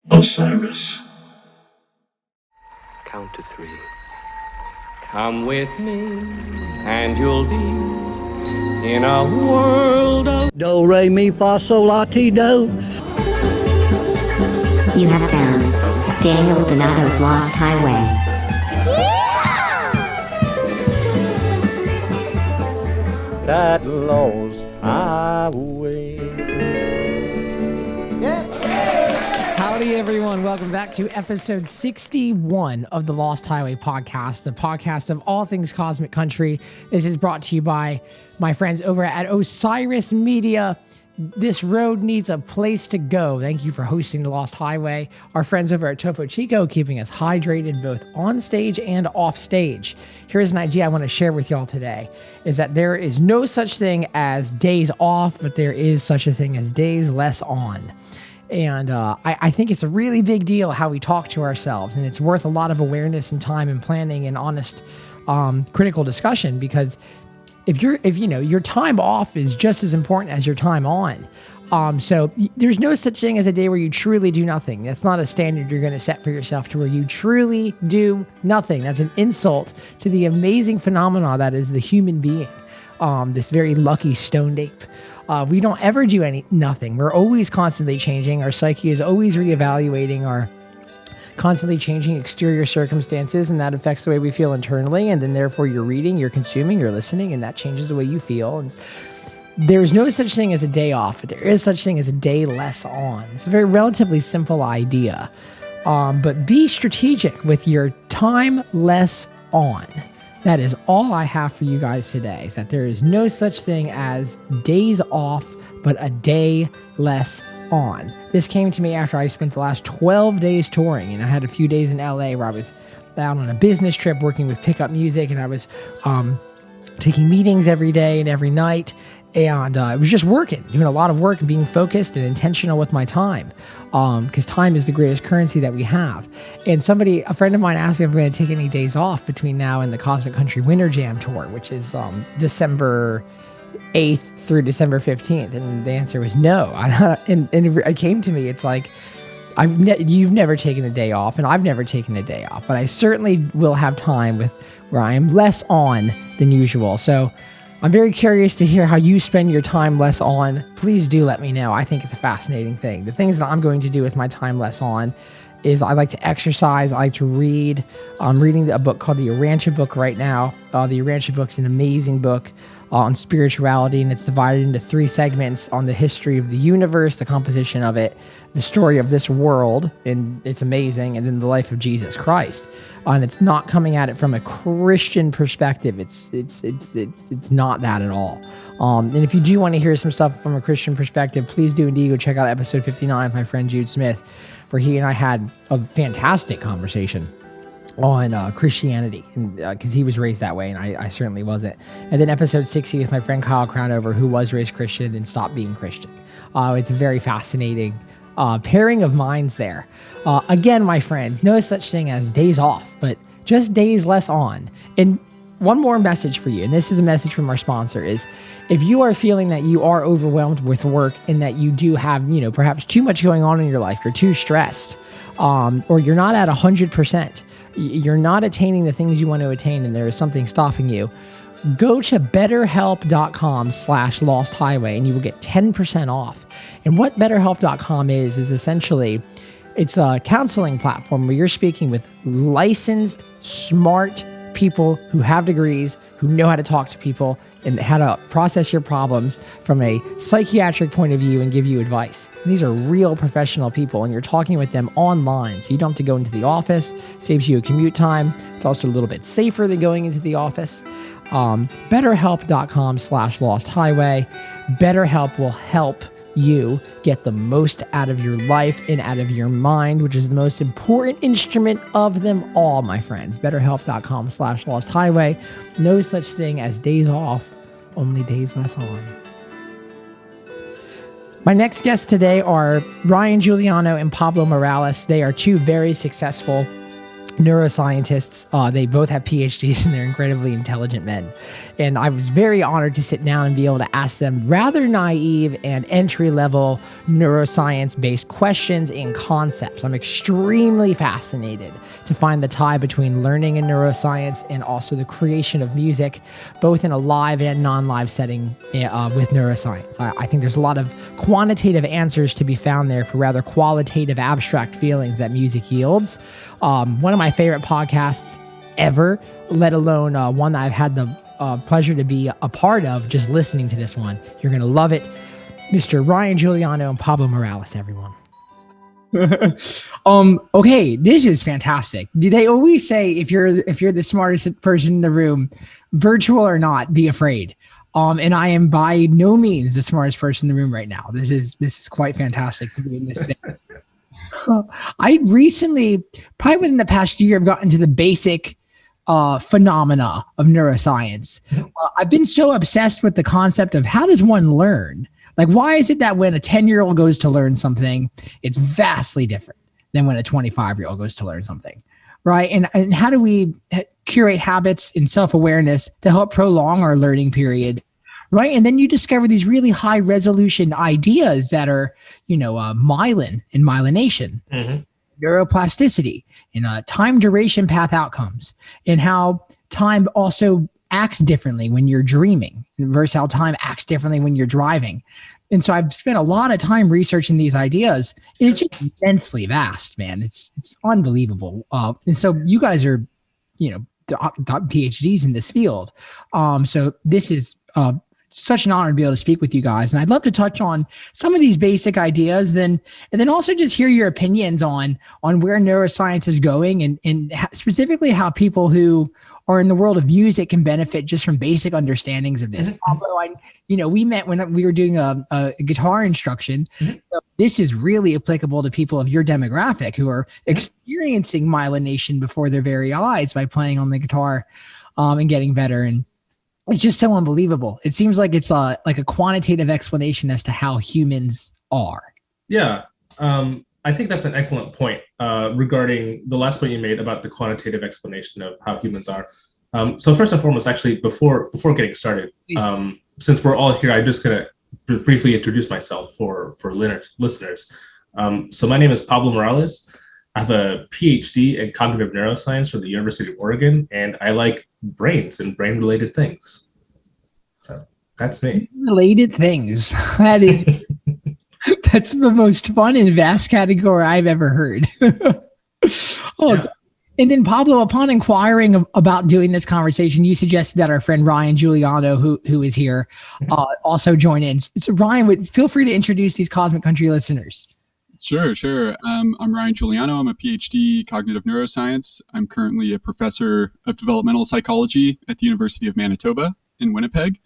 Osiris. Count to 3. Come with me, and you'll be in a world of Do, re, mi, fa, sol, la, ti, do. You have found Daniel Donato's Lost Highway. that lost highway. Howdy, everyone. Welcome back to episode 61 of the Lost Highway podcast, the podcast of all things Cosmic Country. This is brought to you by my friends over at Osiris Media. This road needs a place to go. Thank you for hosting the Lost Highway. Our friends over at Topo Chico keeping us hydrated both on stage and off stage. Here's an idea I want to share with y'all today, is that there is no such thing as days off, but there is such a thing as days less on. And I think it's a really big deal how we talk to ourselves, and it's worth a lot of awareness and time and planning and honest, critical discussion, because if your time off is just as important as your time on. So there's no such thing as a day where you truly do nothing. That's not a standard you're going to set for yourself, to where you truly do nothing. That's an insult to the amazing phenomena that is the human being, this very lucky stoned ape. We don't ever do nothing. We're always constantly changing. Our psyche is always reevaluating our constantly changing exterior circumstances, and that affects the way we feel internally. And then therefore you're reading, you're consuming, you're listening, and that changes the way you feel. And there's no such thing as a day off, but there is such thing as a day less on. It's a very relatively simple idea. But be strategic with your time less on. That is all I have for you guys today, is that there is no such thing as days off, but a day less on. This came to me after I spent the last 12 days touring, and I had a few days in LA where I was out on a business trip working with Pickup Music, and I was taking meetings every day and every night, and it was just working, doing a lot of work and being focused and intentional with my time, because time is the greatest currency that we have. And a friend of mine asked me if I'm going to take any days off between now and the Cosmic Country Winter Jam Tour, which is December 8th through December 15th, and the answer was no. And it came to me, it's like, you've never taken a day off, and I've never taken a day off, but I certainly will have time where I am less on than usual. So I'm very curious to hear how you spend your time less on. Please do let me know. I think it's a fascinating thing. The things that I'm going to do with my time less on is I like to exercise. I like to read. I'm reading a book called the Urantia book right now. The Urantia book's an amazing book on spirituality, and it's divided into 3 segments on the history of the universe, the composition of it, the story of this world, and it's amazing, and then the life of Jesus Christ. And it's not coming at it from a Christian perspective. It's not that at all. And if you do want to hear some stuff from a Christian perspective, please do indeed go check out episode 59 with my friend Jude Smith, where he and I had a fantastic conversation on Christianity, because he was raised that way, and I certainly wasn't. And then episode 60 with my friend Kyle Crownover, who was raised Christian and stopped being Christian. It's a very fascinating pairing of minds there. Again, my friends, no such thing as days off, but just days less on. And one more message for you, and this is a message from our sponsor, is if you are feeling that you are overwhelmed with work and that you do have, perhaps too much going on in your life, you're too stressed, or you're not at 100%, you're not attaining the things you want to attain, and there is something stopping you, go to betterhelp.com/lost highway and you will get 10% off. And what betterhelp.com is essentially, it's a counseling platform where you're speaking with licensed, smart people who have degrees, who know how to talk to people and how to process your problems from a psychiatric point of view and give you advice. And these are real professional people, and you're talking with them online, so you don't have to go into the office. Saves you a commute time. It's also a little bit safer than going into the office. BetterHelp.com/lost highway. BetterHelp will help you get the most out of your life and out of your mind, which is the most important instrument of them all, my friends. BetterHelp.com/lost highway. No such thing as days off, only days less on. My next guests today are Ryan Juliano and Pablo Morales. They are 2 very successful neuroscientists. They both have PhDs and they're incredibly intelligent men. And I was very honored to sit down and be able to ask them rather naive and entry-level neuroscience-based questions and concepts. I'm extremely fascinated to find the tie between learning and neuroscience and also the creation of music, both in a live and non-live setting with neuroscience. I think there's a lot of quantitative answers to be found there for rather qualitative, abstract feelings that music yields. One of my favorite podcasts ever, let alone one that I've had the pleasure to be a part of just listening to this one. You're going to love it. Mr. Ryan Juliano and Pablo Morales, everyone. Okay, this is fantastic. They always say if you're the smartest person in the room, virtual or not, be afraid. And I am by no means the smartest person in the room right now. This is quite fantastic to be in this thing. I recently, probably within the past year, I've gotten to the basic phenomena of neuroscience. I've been so obsessed with the concept of how does one learn? Like, why is it that when a 10-year-old goes to learn something, it's vastly different than when a 25-year-old goes to learn something, right? And how do we curate habits and self-awareness to help prolong our learning period? Right. And then you discover these really high resolution ideas that are, myelin and myelination, neuroplasticity, and time duration path outcomes, and how time also acts differently when you're dreaming versus how time acts differently when you're driving. And so I've spent a lot of time researching these ideas. And it's just immensely vast, man. It's unbelievable. And so you guys are, PhDs in this field. So this is such an honor to be able to speak with you guys. And I'd love to touch on some of these basic ideas, and then also just hear your opinions on where neuroscience is going and specifically how people who are in the world of music can benefit just from basic understandings of this. Pablo, we met when we were doing a guitar instruction. So this is really applicable to people of your demographic who are experiencing myelination before their very eyes by playing on the guitar and getting better. And it's just so unbelievable. It seems like it's like a quantitative explanation as to how humans are. Yeah. I think that's an excellent point regarding the last point you made about the quantitative explanation of how humans are. So first and foremost, actually, before getting started, since we're all here, I'm just going to briefly introduce myself for listeners. So my name is Pablo Morales. I have a PhD in cognitive neuroscience from the University of Oregon, and I like brains and brain-related things. So that's me. Related things. That is... That's the most fun and vast category I've ever heard. Yeah. And then Pablo, upon inquiring about doing this conversation, you suggested that our friend Ryan Juliano, who is here, also join in. So Ryan, feel free to introduce these Cosmic Country listeners. Sure. I'm Ryan Juliano. I'm a PhD cognitive neuroscience. I'm currently a professor of developmental psychology at the University of Manitoba in Winnipeg.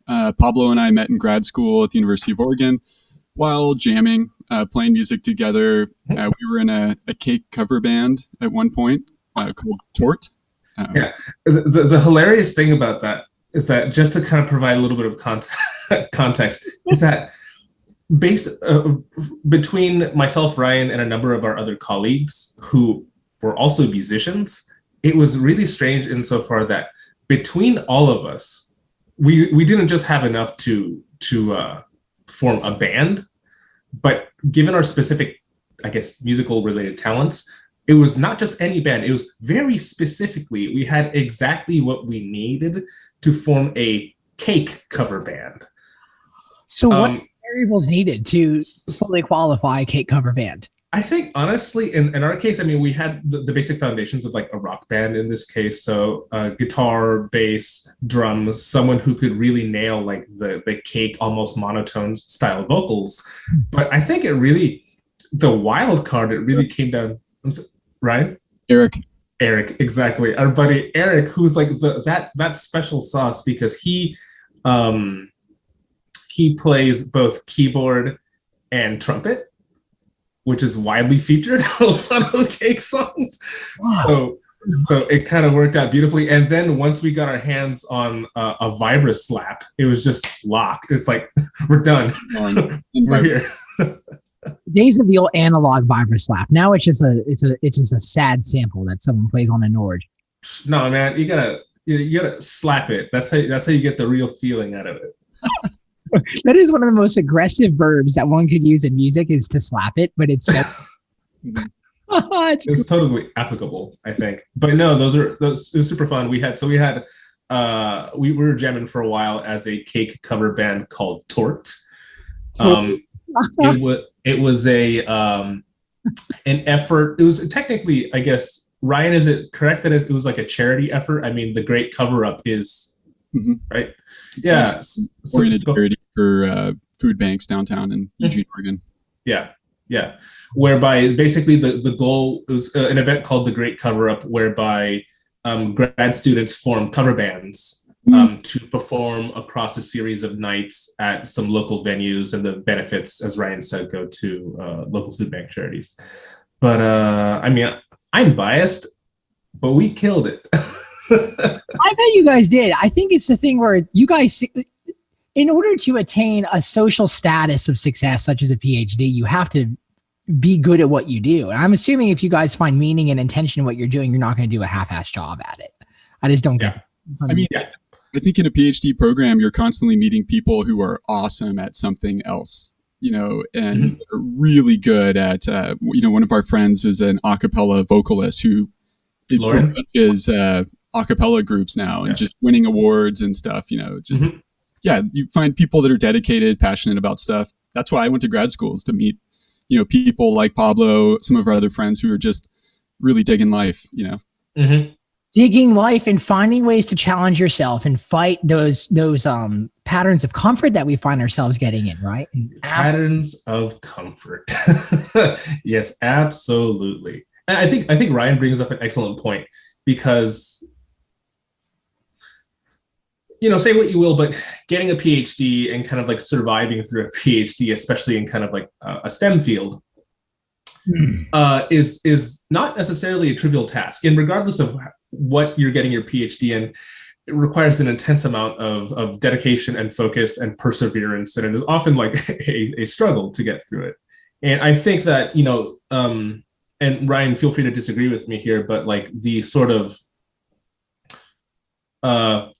Pablo and I met in grad school at the University of Oregon. While jamming, playing music together, we were in a cake cover band at one point called Tort. The hilarious thing about that is that, just to kind of provide a little bit of context, is that between myself, Ryan, and a number of our other colleagues who were also musicians, it was really strange insofar that between all of us, we didn't just have enough to form a band, but given our specific, I guess, musical related talents, it was not just any band. It was very specifically, we had exactly what we needed to form a cake cover band. So what variables needed to fully qualify a cake cover band? I think, honestly, in our case, I mean, we had the basic foundations of like a rock band in this case. So guitar, bass, drums, someone who could really nail like the cake, almost monotone style vocals. But I think the wild card, it really came down, Ryan? Eric, exactly. Our buddy Eric, who's like that special sauce because he plays both keyboard and trumpet, which is widely featured in a lot of cake songs. Wow. So it kind of worked out beautifully. And then once we got our hands on a vibra slap, it was just locked. It's like, we're done. We're here. Days of the old analog vibra slap. Now it's just a sad sample that someone plays on a Nord. No, man, you gotta slap it. That's how you get the real feeling out of it. That is one of the most aggressive verbs that one could use in music, is to slap it, but it's so It's totally applicable, I think. But no, those it was super fun. We were jamming for a while as a Cake cover band called Tort. It was an effort. It was technically, I guess, Ryan, is it correct that it was like a charity effort? I mean, the Great Cover Up is right. Yeah, or in a charity for food banks downtown in Eugene, Oregon. Yeah. Whereby basically the goal was an event called the Great Cover Up, whereby grad students form cover bands to perform across a series of nights at some local venues, and the benefits, as Ryan said, go to local food bank charities. But I mean, I'm biased, but we killed it. I bet you guys did. I think it's the thing where you guys, in order to attain a social status of success, such as a PhD, you have to be good at what you do. And I'm assuming if you guys find meaning and intention in what you're doing, you're not going to do a half-assed job at it. I just don't get it. I mean, I think in a PhD program, you're constantly meeting people who are awesome at something else, and are really good at, one of our friends is an a cappella vocalist who is a cappella groups now and just winning awards and stuff, you find people that are dedicated, passionate about stuff. That's why I went to grad schools, to meet, people like Pablo, some of our other friends who are just really digging life, Digging life and finding ways to challenge yourself and fight those patterns of comfort that we find ourselves getting in, right? Patterns of comfort. Yes, absolutely. And I think Ryan brings up an excellent point, because say what you will, but getting a PhD and kind of like surviving through a PhD, especially in kind of like a STEM field, is not necessarily a trivial task. And regardless of what you're getting your PhD in, it requires an intense amount of dedication and focus and perseverance, and it is often like a struggle to get through it. And I think that and Ryan, feel free to disagree with me here, but like the sort of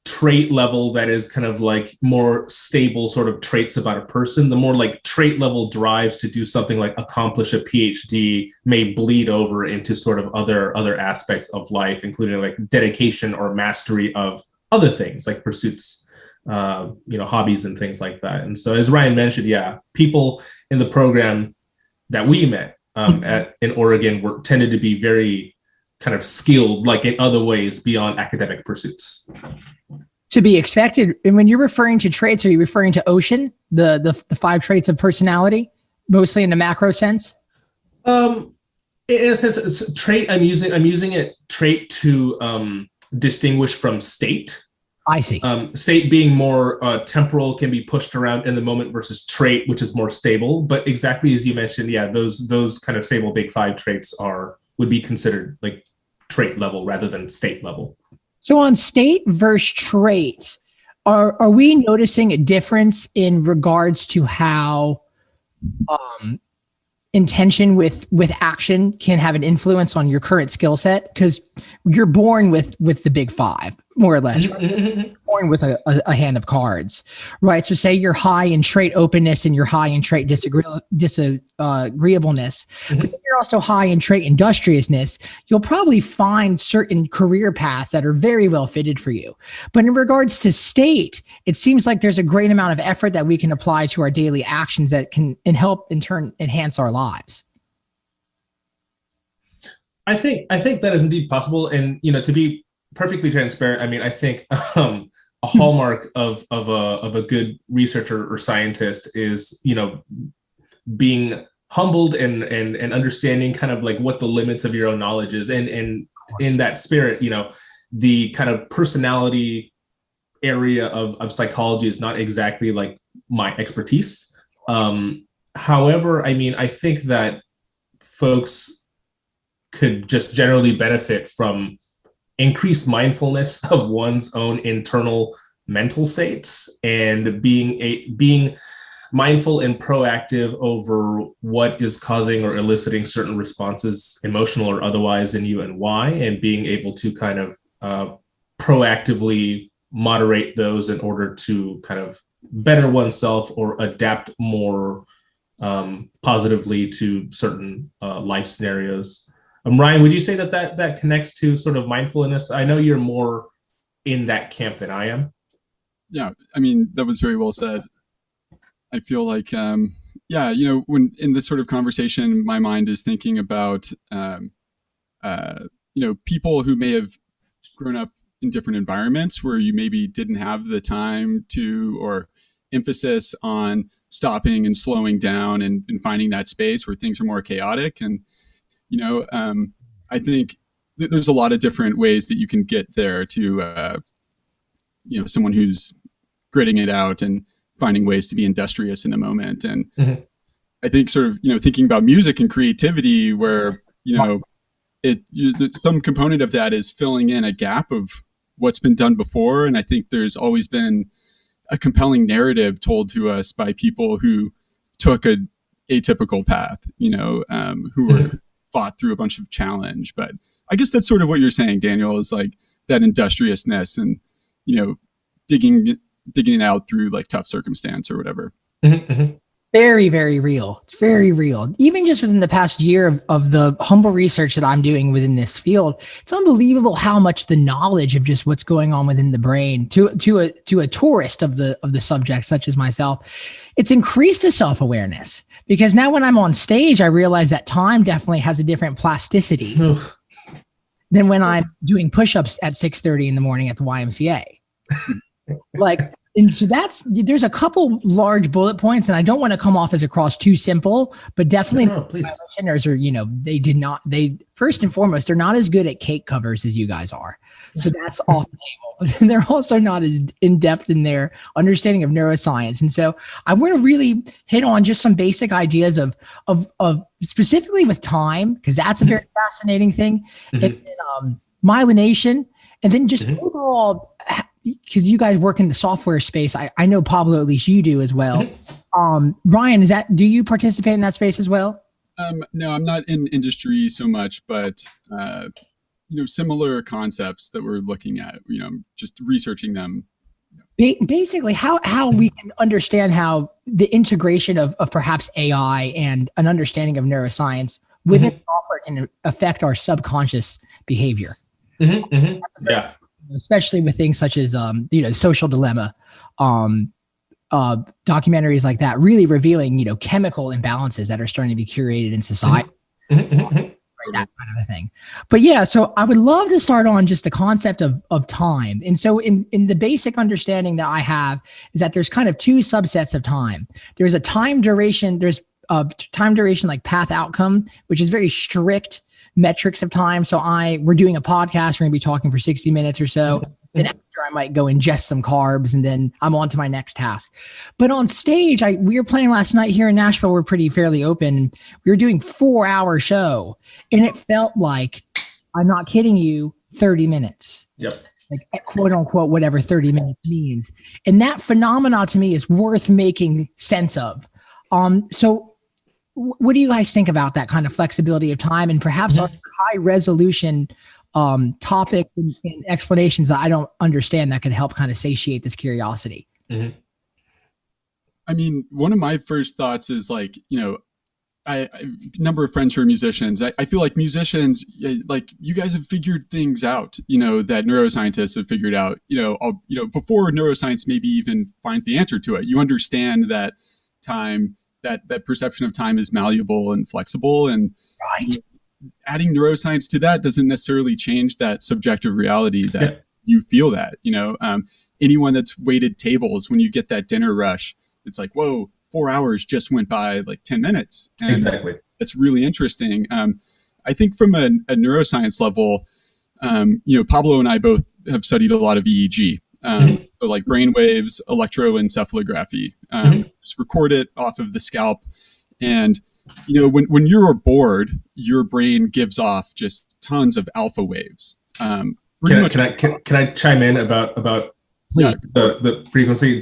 trait level that is kind of like more stable sort of traits about a person, the more like trait level drives to do something like accomplish a PhD may bleed over into sort of other aspects of life, including like dedication or mastery of other things like pursuits, hobbies and things like that. And so, as Ryan mentioned, people in the program that we met in Oregon tended to be very kind of skilled, like in other ways beyond academic pursuits. To be expected. And when you're referring to traits, are you referring to Ocean, the 5 traits of personality, mostly in the macro sense? In a sense, it's trait. I'm using it trait to distinguish from state. I see. State being more temporal, can be pushed around in the moment, versus trait, which is more stable. But exactly as you mentioned, those kind of stable big 5 traits would be considered like trait level rather than state level. So on state versus trait, are we noticing a difference in regards to how intention with action can have an influence on your current skill set? Because you're born with the big 5, more or less, right? Born with a hand of cards, right? So say you're high in trait openness and you're high in trait disagreeableness, but then you're also high in trait industriousness. You'll probably find certain career paths that are very well fitted for you. But in regards to state, it seems like there's a great amount of effort that we can apply to our daily actions that can help in turn enhance our lives. I think that is indeed possible. And, to be perfectly transparent, I mean, I think a hallmark of a good researcher or scientist is, being humbled and understanding kind of like what the limits of your own knowledge is. And in that spirit, the kind of personality area of psychology is not exactly like my expertise. However, I mean, I think that folks could just generally benefit from increased mindfulness of one's own internal mental states, and being mindful and proactive over what is causing or eliciting certain responses, emotional or otherwise, in you and why, and being able to kind of proactively moderate those in order to kind of better oneself or adapt more positively to certain life scenarios. Ryan, would you say that connects to sort of mindfulness? I know you're more in that camp than I am. Yeah, I mean, that was very well said. I feel like, when in this sort of conversation, my mind is thinking about, people who may have grown up in different environments where you maybe didn't have the time to, or emphasis on stopping and slowing down and finding that space where things are more chaotic. And, I think there's a lot of different ways that you can get there to, someone who's gritting it out and finding ways to be industrious in the moment. And I think sort of, thinking about music and creativity where, some component of that is filling in a gap of what's been done before. And I think there's always been a compelling narrative told to us by people who took a atypical path, who were fought through a bunch of challenge. But I guess that's sort of what you're saying, Daniel, is like that industriousness and, digging it out through like tough circumstance or whatever. Very, very real. It's very real. Even just within the past year of the humble research that I'm doing within this field, it's unbelievable how much the knowledge of just what's going on within the brain to a tourist of the subject, such as myself, it's increased the self-awareness. Because now when I'm on stage, I realize that time definitely has a different plasticity than when I'm doing push-ups at 6:30 in the morning at the YMCA. And so there's a couple large bullet points, and I don't want to come off as across too simple, but definitely listeners are, they first and foremost, they're not as good at cake covers as you guys are. So that's off the table. And they're also not as in-depth in their understanding of neuroscience. And so I want to really hit on just some basic ideas of specifically with time, because that's a very fascinating thing. And then, myelination, and then just overall, because you guys work in the software space. I know, Pablo, at least you do as well. Ryan, do you participate in that space as well? No, I'm not in industry so much, but similar concepts that we're looking at, just researching them. Basically, how we can understand how the integration of perhaps AI and an understanding of neuroscience within software can affect our subconscious behavior. Yeah. Especially with things such as, Social Dilemma, documentaries like that, really revealing, chemical imbalances that are starting to be curated in society, right, that kind of a thing. But yeah, so I would love to start on just the concept of time. And so in the basic understanding that I have is that there's kind of two subsets of time. There's a time duration, like path outcome, which is very strict metrics of time. So we're doing a podcast. We're going to be talking for 60 minutes or so. Then after, I might go ingest some carbs, and then I'm on to my next task. But on stage, we were playing last night here in Nashville. We're pretty open. We were doing 4-hour show, and it felt like, I'm not kidding you, 30 minutes. Yep. Like quote unquote, whatever 30 minutes means. And that phenomena to me is worth making sense of. So what do you guys think about that kind of flexibility of time, and perhaps high resolution topics and explanations that I don't understand that could help kind of satiate this curiosity? I mean, one of my first thoughts is like, I number of friends who are musicians. I feel like musicians, like you guys have figured things out, that neuroscientists have figured out, before neuroscience maybe even finds the answer to it. You understand that time, that perception of time is malleable and flexible, and adding neuroscience to that doesn't necessarily change that subjective reality that you feel that, anyone that's waited tables, when you get that dinner rush, it's like, whoa, 4 hours just went by like 10 minutes. And exactly. That's really interesting. I think from a neuroscience level, Pablo and I both have studied a lot of EEG, so like brain waves, electroencephalography, just record it off of the scalp. And, when you're bored, your brain gives off just tons of alpha waves. Can I chime in about the frequency?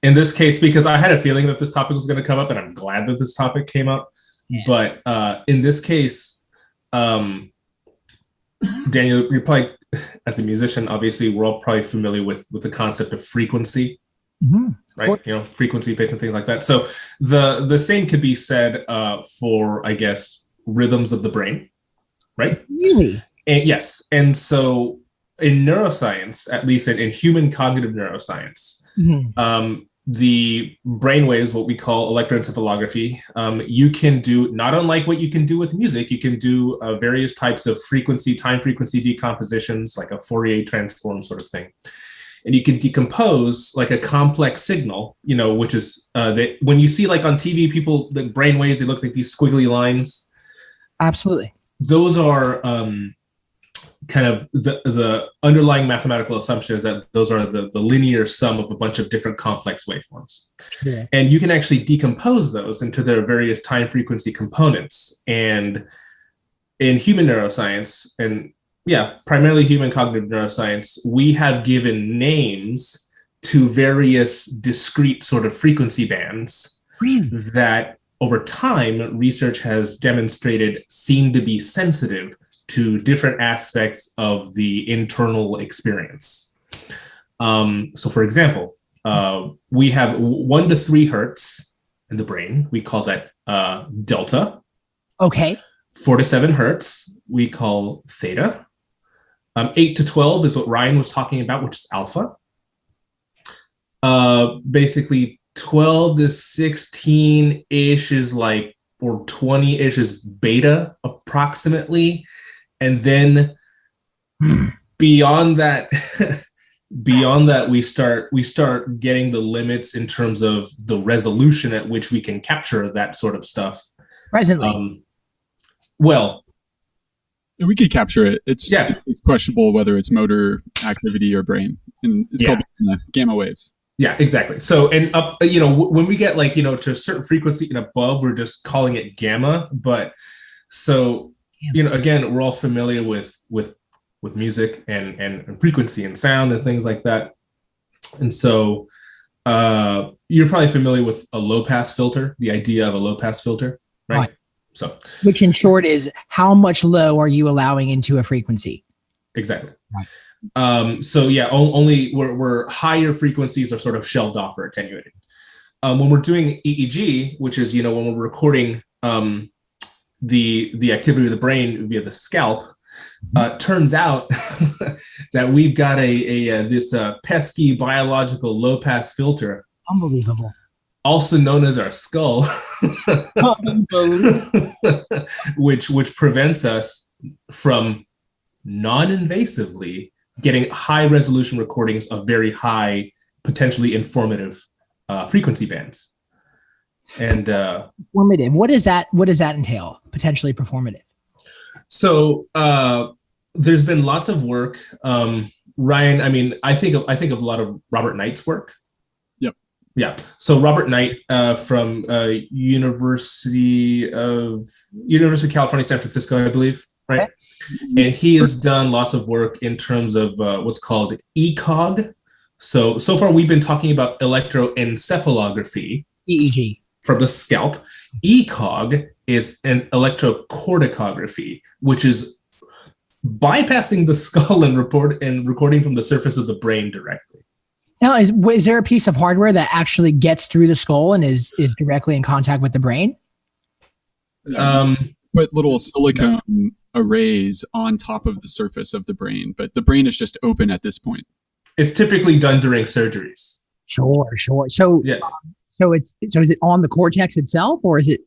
in this case, because I had a feeling that this topic was going to come up, and I'm glad that this topic came up. Yeah. But in this case, Daniel, you're probably, as a musician, obviously, we're all probably familiar with the concept of frequency, right? You know, frequency, pitch, and things like that. So the same could be said for, I guess, rhythms of the brain, right? Really? And yes. And so in neuroscience, at least in human cognitive neuroscience, the brain waves, what we call electroencephalography, you can do, not unlike what you can do with music, you can do various types of time frequency decompositions, like a Fourier transform sort of thing. And you can decompose like a complex signal, you know, which is when you see like on TV, people, the brain waves, they look like these squiggly lines. Absolutely. Those are kind of the underlying mathematical assumption is that those are the linear sum of a bunch of different complex waveforms. Yeah. And you can actually decompose those into their various time frequency components. And in human neuroscience, and primarily human cognitive neuroscience, we have given names to various discrete sort of frequency bands that over time, research has demonstrated seem to be sensitive to different aspects of the internal experience. So for example, we have 1 to 3 hertz in the brain. We call that delta. Okay. 4 to 7 hertz, we call theta. 8 to 12 is what Ryan was talking about, which is alpha. Basically, 12 to 16-ish is like, or 20-ish is beta approximately. And then beyond that, we start getting the limits in terms of the resolution at which we can capture that sort of stuff. Presently. We could capture it. It's questionable whether it's motor activity or brain. And it's called gamma waves. Yeah, exactly. So, and up, you know, when we get like, you know, to a certain frequency and above, we're just calling it gamma. But so, you know, again, we're all familiar with music and frequency and sound and things like that. And so you're probably familiar with a low pass filter, the idea of a low pass filter, right? So, which in short is how much low are you allowing into a frequency? Exactly. Right. So yeah, only where higher frequencies are sort of shelved off or attenuated. When we're doing EEG, which is, you know, when we're recording the activity of the brain via the scalp, turns out that we've got this pesky biological low pass filter. Unbelievable. Also known as our skull, which prevents us from non-invasively getting high resolution recordings of very high, potentially informative frequency bands. And performative. What does that entail? Potentially performative. So there's been lots of work. Ryan, I mean, I think of a lot of Robert Knight's work. Yeah. So Robert Knight from University of California, San Francisco, I believe, right? Okay. And he has done lots of work in terms of what's called ECOG. So far we've been talking about electroencephalography, EEG, from the scalp. ECOG is an electrocorticography, which is bypassing the skull and recording from the surface of the brain directly. Now, is there a piece of hardware that actually gets through the skull and is directly in contact with the brain? Put little silicone arrays on top of the surface of the brain, but the brain is just open at this point. It's typically done during surgeries. Sure. So yeah. So is it on the cortex itself, or is it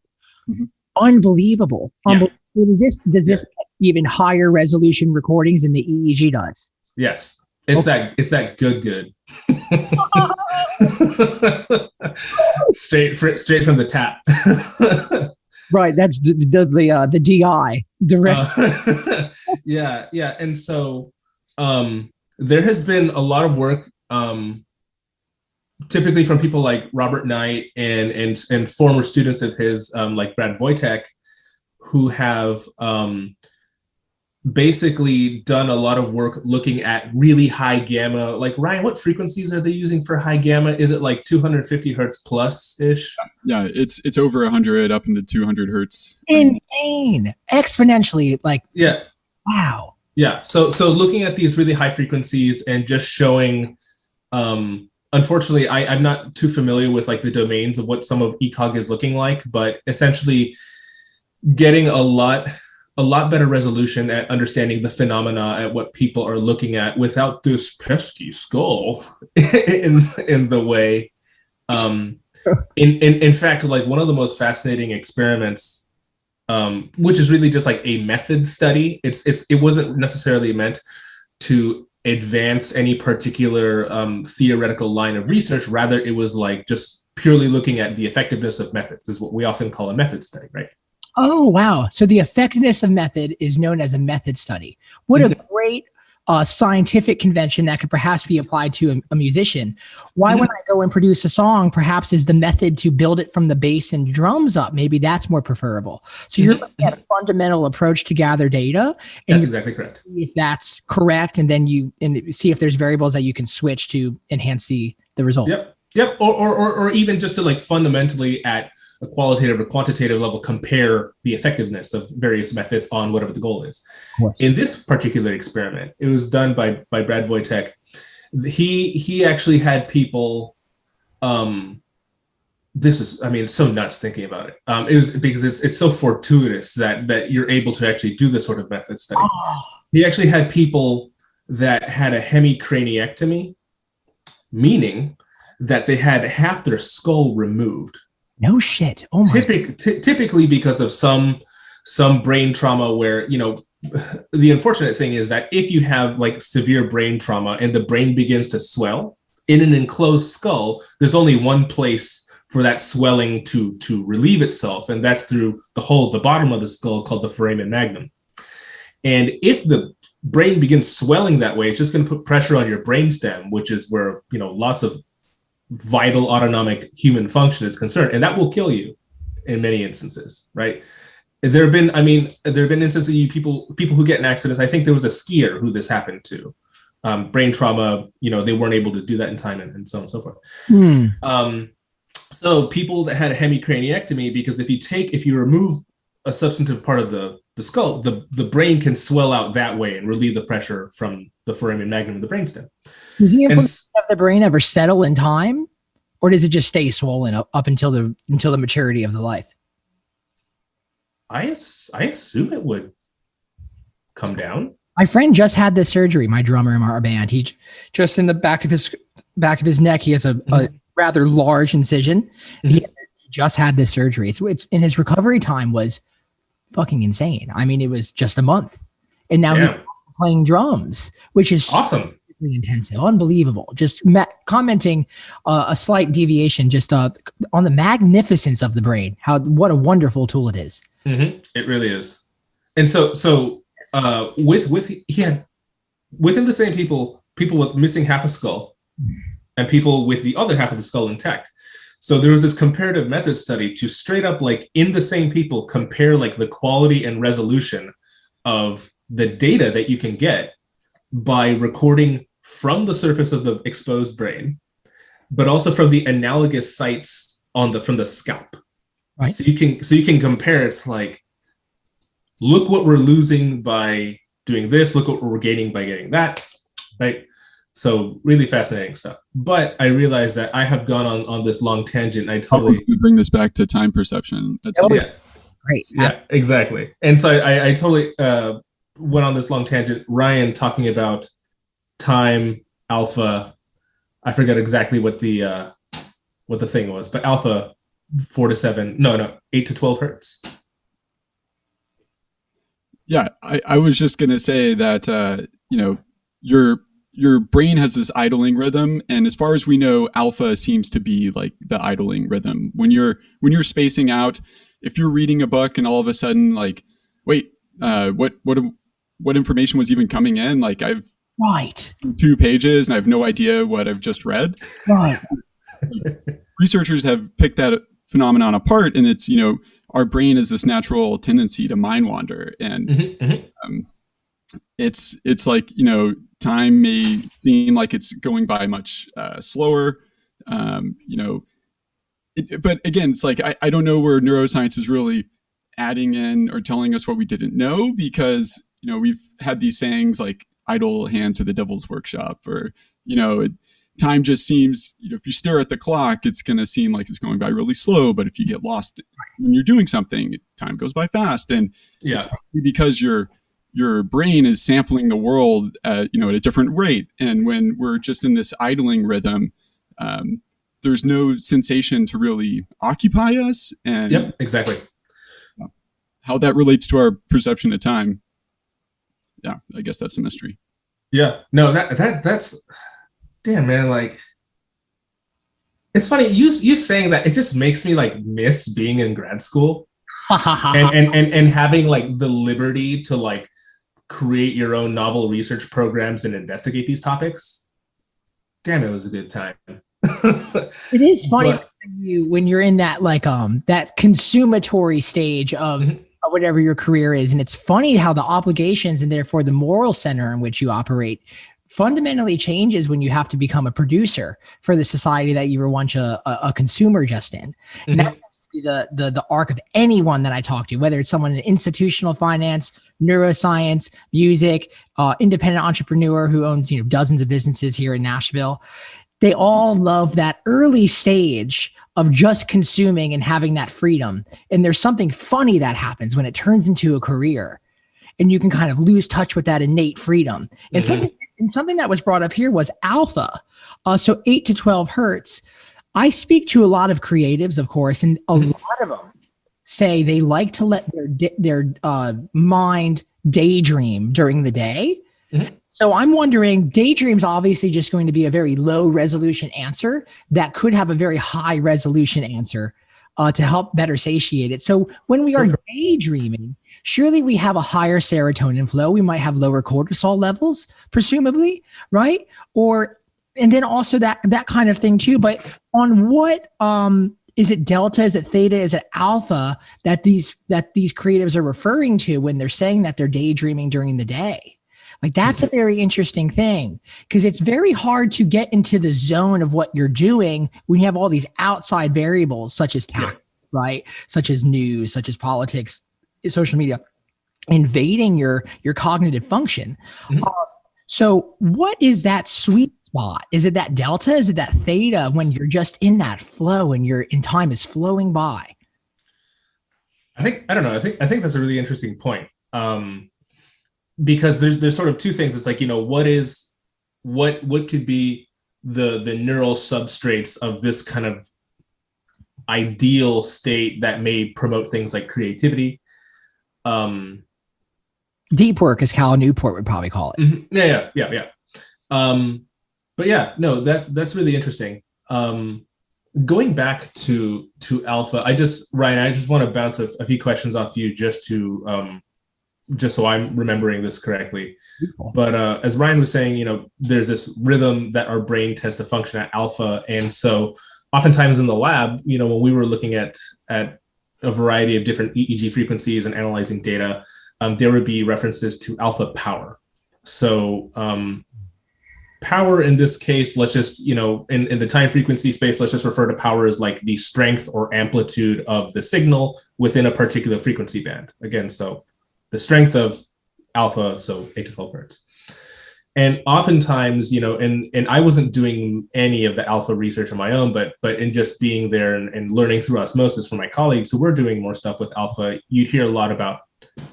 unbelievable? Yeah. Does this even higher resolution recordings than the EEG does? Yes. It's that good. straight from the tap. Right, that's the DI direct. Yeah, and so there has been a lot of work, typically from people like Robert Knight and former students of his, like Brad Wojtek, who have basically done a lot of work looking at really high gamma. Like, Ryan, what frequencies are they using for high gamma? Is it like 250 hertz plus ish? Yeah, it's over 100 up into 200 hertz. Insane. Exponentially, like, Yeah. wow. Yeah. So looking at these really high frequencies and just showing, unfortunately, I'm not too familiar with like the domains of what some of ECOG is looking like, but essentially getting a lot better resolution at understanding the phenomena at what people are looking at without this pesky skull in the way. In fact, like one of the most fascinating experiments, which is really just like a method study. It wasn't necessarily meant to advance any particular theoretical line of research. Rather, it was like just purely looking at the effectiveness of methods, is what we often call a method study, right? Oh, wow. So the effectiveness of method is known as a method study. What a great scientific convention that could perhaps be applied to a musician. Why, when I go and produce a song, perhaps is the method to build it from the bass and drums up? Maybe that's more preferable. So you're looking at a fundamental approach to gather data. And that's exactly correct. If that's correct, and then you see if there's variables that you can switch to enhance the result. Yep. Or even just to like fundamentally at a qualitative or quantitative level compare the effectiveness of various methods on whatever the goal is. In this particular experiment, it was done by Brad Wojtek. He actually had people. This is, I mean, it's so nuts thinking about it. It was because it's so fortuitous that you're able to actually do this sort of method study. He actually had people that had a hemicraniectomy, meaning that they had half their skull removed. No shit. Oh my. Typically because of some brain trauma where, the unfortunate thing is that if you have like severe brain trauma and the brain begins to swell in an enclosed skull, there's only one place for that swelling to relieve itself. And that's through the bottom of the skull called the foramen magnum. And if the brain begins swelling that way, it's just going to put pressure on your brainstem, which is where, lots of vital autonomic human function is concerned, and that will kill you in many instances, right? There have been instances of people who get in accidents. I think there was a skier who this happened to. Brain trauma, they weren't able to do that in time, and so on and so forth. So people that had a hemicraniectomy, because if you remove a substantive part of the skull, the brain can swell out that way and relieve the pressure from the foramen magnum of the brainstem. Does the inflammation of the brain ever settle in time, or does it just stay swollen up until the maturity of the life? I assume it would come down. My friend just had this surgery. My drummer in our band, he just in the back of his neck, he has a rather large incision. He just had this surgery. It's in his recovery time was fucking insane. I mean, it was just a month, and now he's playing drums, which is awesome. Intensive, unbelievable. Just commenting a slight deviation, just on the magnificence of the brain. What a wonderful tool it is. It really is. And so he had within the same people with missing half a skull, and people with the other half of the skull intact. So there was this comparative method study to straight up, like in the same people, compare like the quality and resolution of the data that you can get by recording from the surface of the exposed brain, but also from the analogous sites from the scalp. Right. So you can compare. It's like, look what we're losing by doing this. Look what we're gaining by getting that. Right. So really fascinating stuff. But I realized that I have gone on this long tangent. I totally bring this back to time perception. Great. Yeah, exactly. And so I totally went on this long tangent. Ryan talking about time, alpha. I forget exactly what the thing was, but alpha 8 to 12 hertz. Yeah, I was just gonna say that your brain has this idling rhythm, and as far as we know, alpha seems to be like the idling rhythm. When you're spacing out, if you're reading a book and all of a sudden, like, wait, what information was even coming in? Like, I've 2 pages and I have no idea what I've just read. Right. Researchers have picked that phenomenon apart, and it's, our brain has this natural tendency to mind wander, and it's like, time may seem like it's going by much slower. But again, it's like I don't know where neuroscience is really adding in or telling us what we didn't know, because we've had these sayings like idle hands are the devil's workshop, or time just seems, if you stare at the clock, it's going to seem like it's going by really slow, but if you get lost when you're doing something, time goes by fast. And it's because your brain is sampling the world at a different rate, and when we're just in this idling rhythm, there's no sensation to really occupy us. And Yep, exactly. How that relates to our perception of time, I guess that's a mystery. Yeah, no, that's damn, man. Like, it's funny you saying that. It just makes me like miss being in grad school and having like the liberty to like create your own novel research programs and investigate these topics. Damn, it was a good time. It is funny when you're in that like that consumatory stage of whatever your career is, and it's funny how the obligations and therefore the moral center in which you operate fundamentally changes when you have to become a producer for the society that you were once a consumer just in. And that seems to be the arc of anyone that I talk to, whether it's someone in institutional finance, neuroscience, music, independent entrepreneur who owns dozens of businesses here in Nashville. They all love that early stage of just consuming and having that freedom. And there's something funny that happens when it turns into a career and you can kind of lose touch with that innate freedom. And something that was brought up here was alpha. So 8 to 12 hertz. I speak to a lot of creatives, of course, and a lot of them say they like to let their mind daydream during the day. So I'm wondering, daydream's obviously just going to be a very low resolution answer that could have a very high resolution answer to help better satiate it. So when we are daydreaming, surely we have a higher serotonin flow. We might have lower cortisol levels, presumably, right? And then also that kind of thing too. But on what is it delta? Is it theta? Is it alpha that these creatives are referring to when they're saying that they're daydreaming during the day? Like, that's a very interesting thing, because it's very hard to get into the zone of what you're doing when you have all these outside variables, such as tactics, right? Such as news, such as politics, social media, invading your cognitive function. So what is that sweet spot? Is it that delta? Is it that theta when you're just in that flow and time is flowing by? I don't know. I think that's a really interesting point. Because there's sort of two things. It's like, what could be the neural substrates of this kind of ideal state that may promote things like creativity. Deep work, as Cal Newport would probably call it. Yeah. But yeah, no, that's really interesting. Going back to alpha, Ryan, I just want to bounce a few questions off you just so I'm remembering this correctly. Beautiful. But as Ryan was saying, there's this rhythm that our brain tends to function at alpha. And so oftentimes in the lab, when we were looking at a variety of different EEG frequencies and analyzing data, there would be references to alpha power. So power in this case, let's just, in the time frequency space, let's just refer to power as like the strength or amplitude of the signal within a particular frequency band. Again, so the strength of alpha, so 8 to 12 hertz. And oftentimes, and I wasn't doing any of the alpha research on my own, but in just being there and learning through osmosis from my colleagues who were doing more stuff with alpha, you'd hear a lot about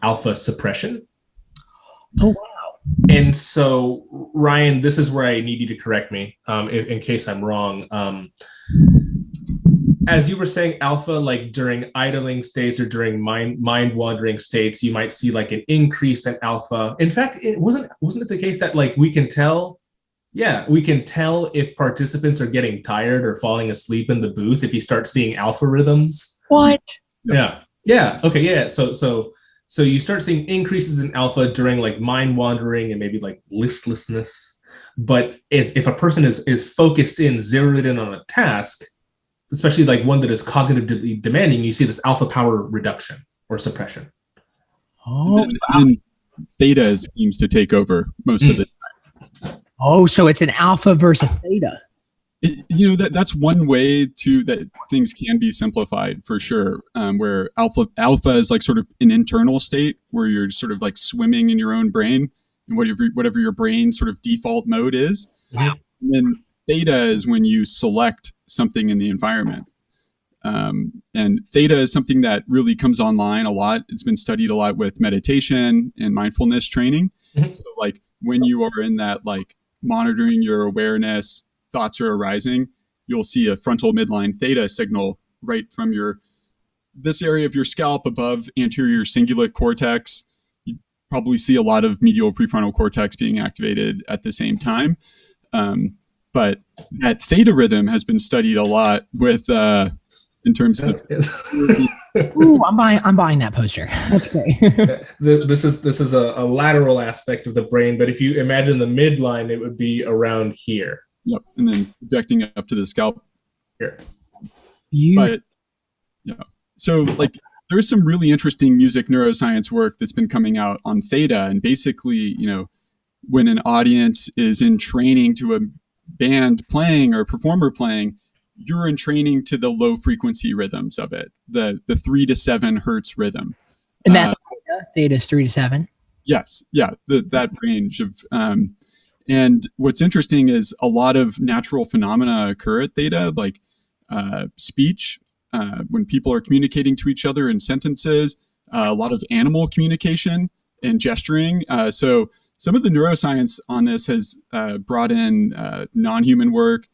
alpha suppression. Oh, wow. And so, Ryan, this is where I need you to correct me in case I'm wrong. As you were saying, alpha, like during idling states or during mind wandering states, you might see like an increase in alpha. In fact, wasn't it the case that like we can tell if participants are getting tired or falling asleep in the booth if you start seeing alpha rhythms? What? Yeah. Okay. Yeah. So you start seeing increases in alpha during like mind wandering and maybe like listlessness. But if a person is focused in, zeroed in on a task, especially like one that is cognitively demanding, you see this alpha power reduction or suppression. Oh, and theta seems to take over most of the. Oh, so it's an alpha versus theta. That's one way that things can be simplified for sure. Where alpha is like sort of an internal state where you're sort of like swimming in your own brain and whatever your brain sort of default mode is. Wow. And then theta is when you select something in the environment. And theta is something that really comes online a lot. It's been studied a lot with meditation and mindfulness training. Mm-hmm. So like when you are in that like monitoring your awareness, thoughts are arising, you'll see a frontal midline theta signal right from this area of your scalp above anterior cingulate cortex. You probably see a lot of medial prefrontal cortex being activated at the same time. But that theta rhythm has been studied a lot with in terms of. Ooh, I'm buying that poster. That's great. This is a lateral aspect of the brain, but if you imagine the midline, it would be around here. Yep, and then projecting up to the scalp. Here. But yeah, so like there's some really interesting music neuroscience work that's been coming out on theta, and basically, when an audience is in training to a band playing or performer playing, you're in training to the low frequency rhythms of it, the 3 to 7 hertz rhythm. And that theta is 3 to 7. Yes, yeah, that range of. And what's interesting is a lot of natural phenomena occur at theta, like speech, when people are communicating to each other in sentences, a lot of animal communication and gesturing. So some of the neuroscience on this has brought in non-human work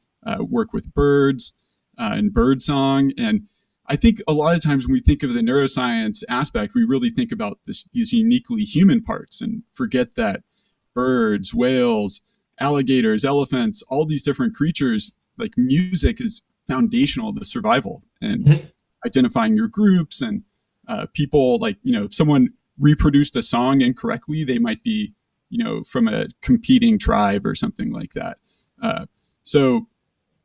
with birds and bird song. And I think a lot of times when we think of the neuroscience aspect, we really think about these uniquely human parts and forget that birds, whales, alligators, elephants, all these different creatures, like music is foundational to survival and identifying your groups and people, like, if someone reproduced a song incorrectly, they might be, from a competing tribe or something like that. So,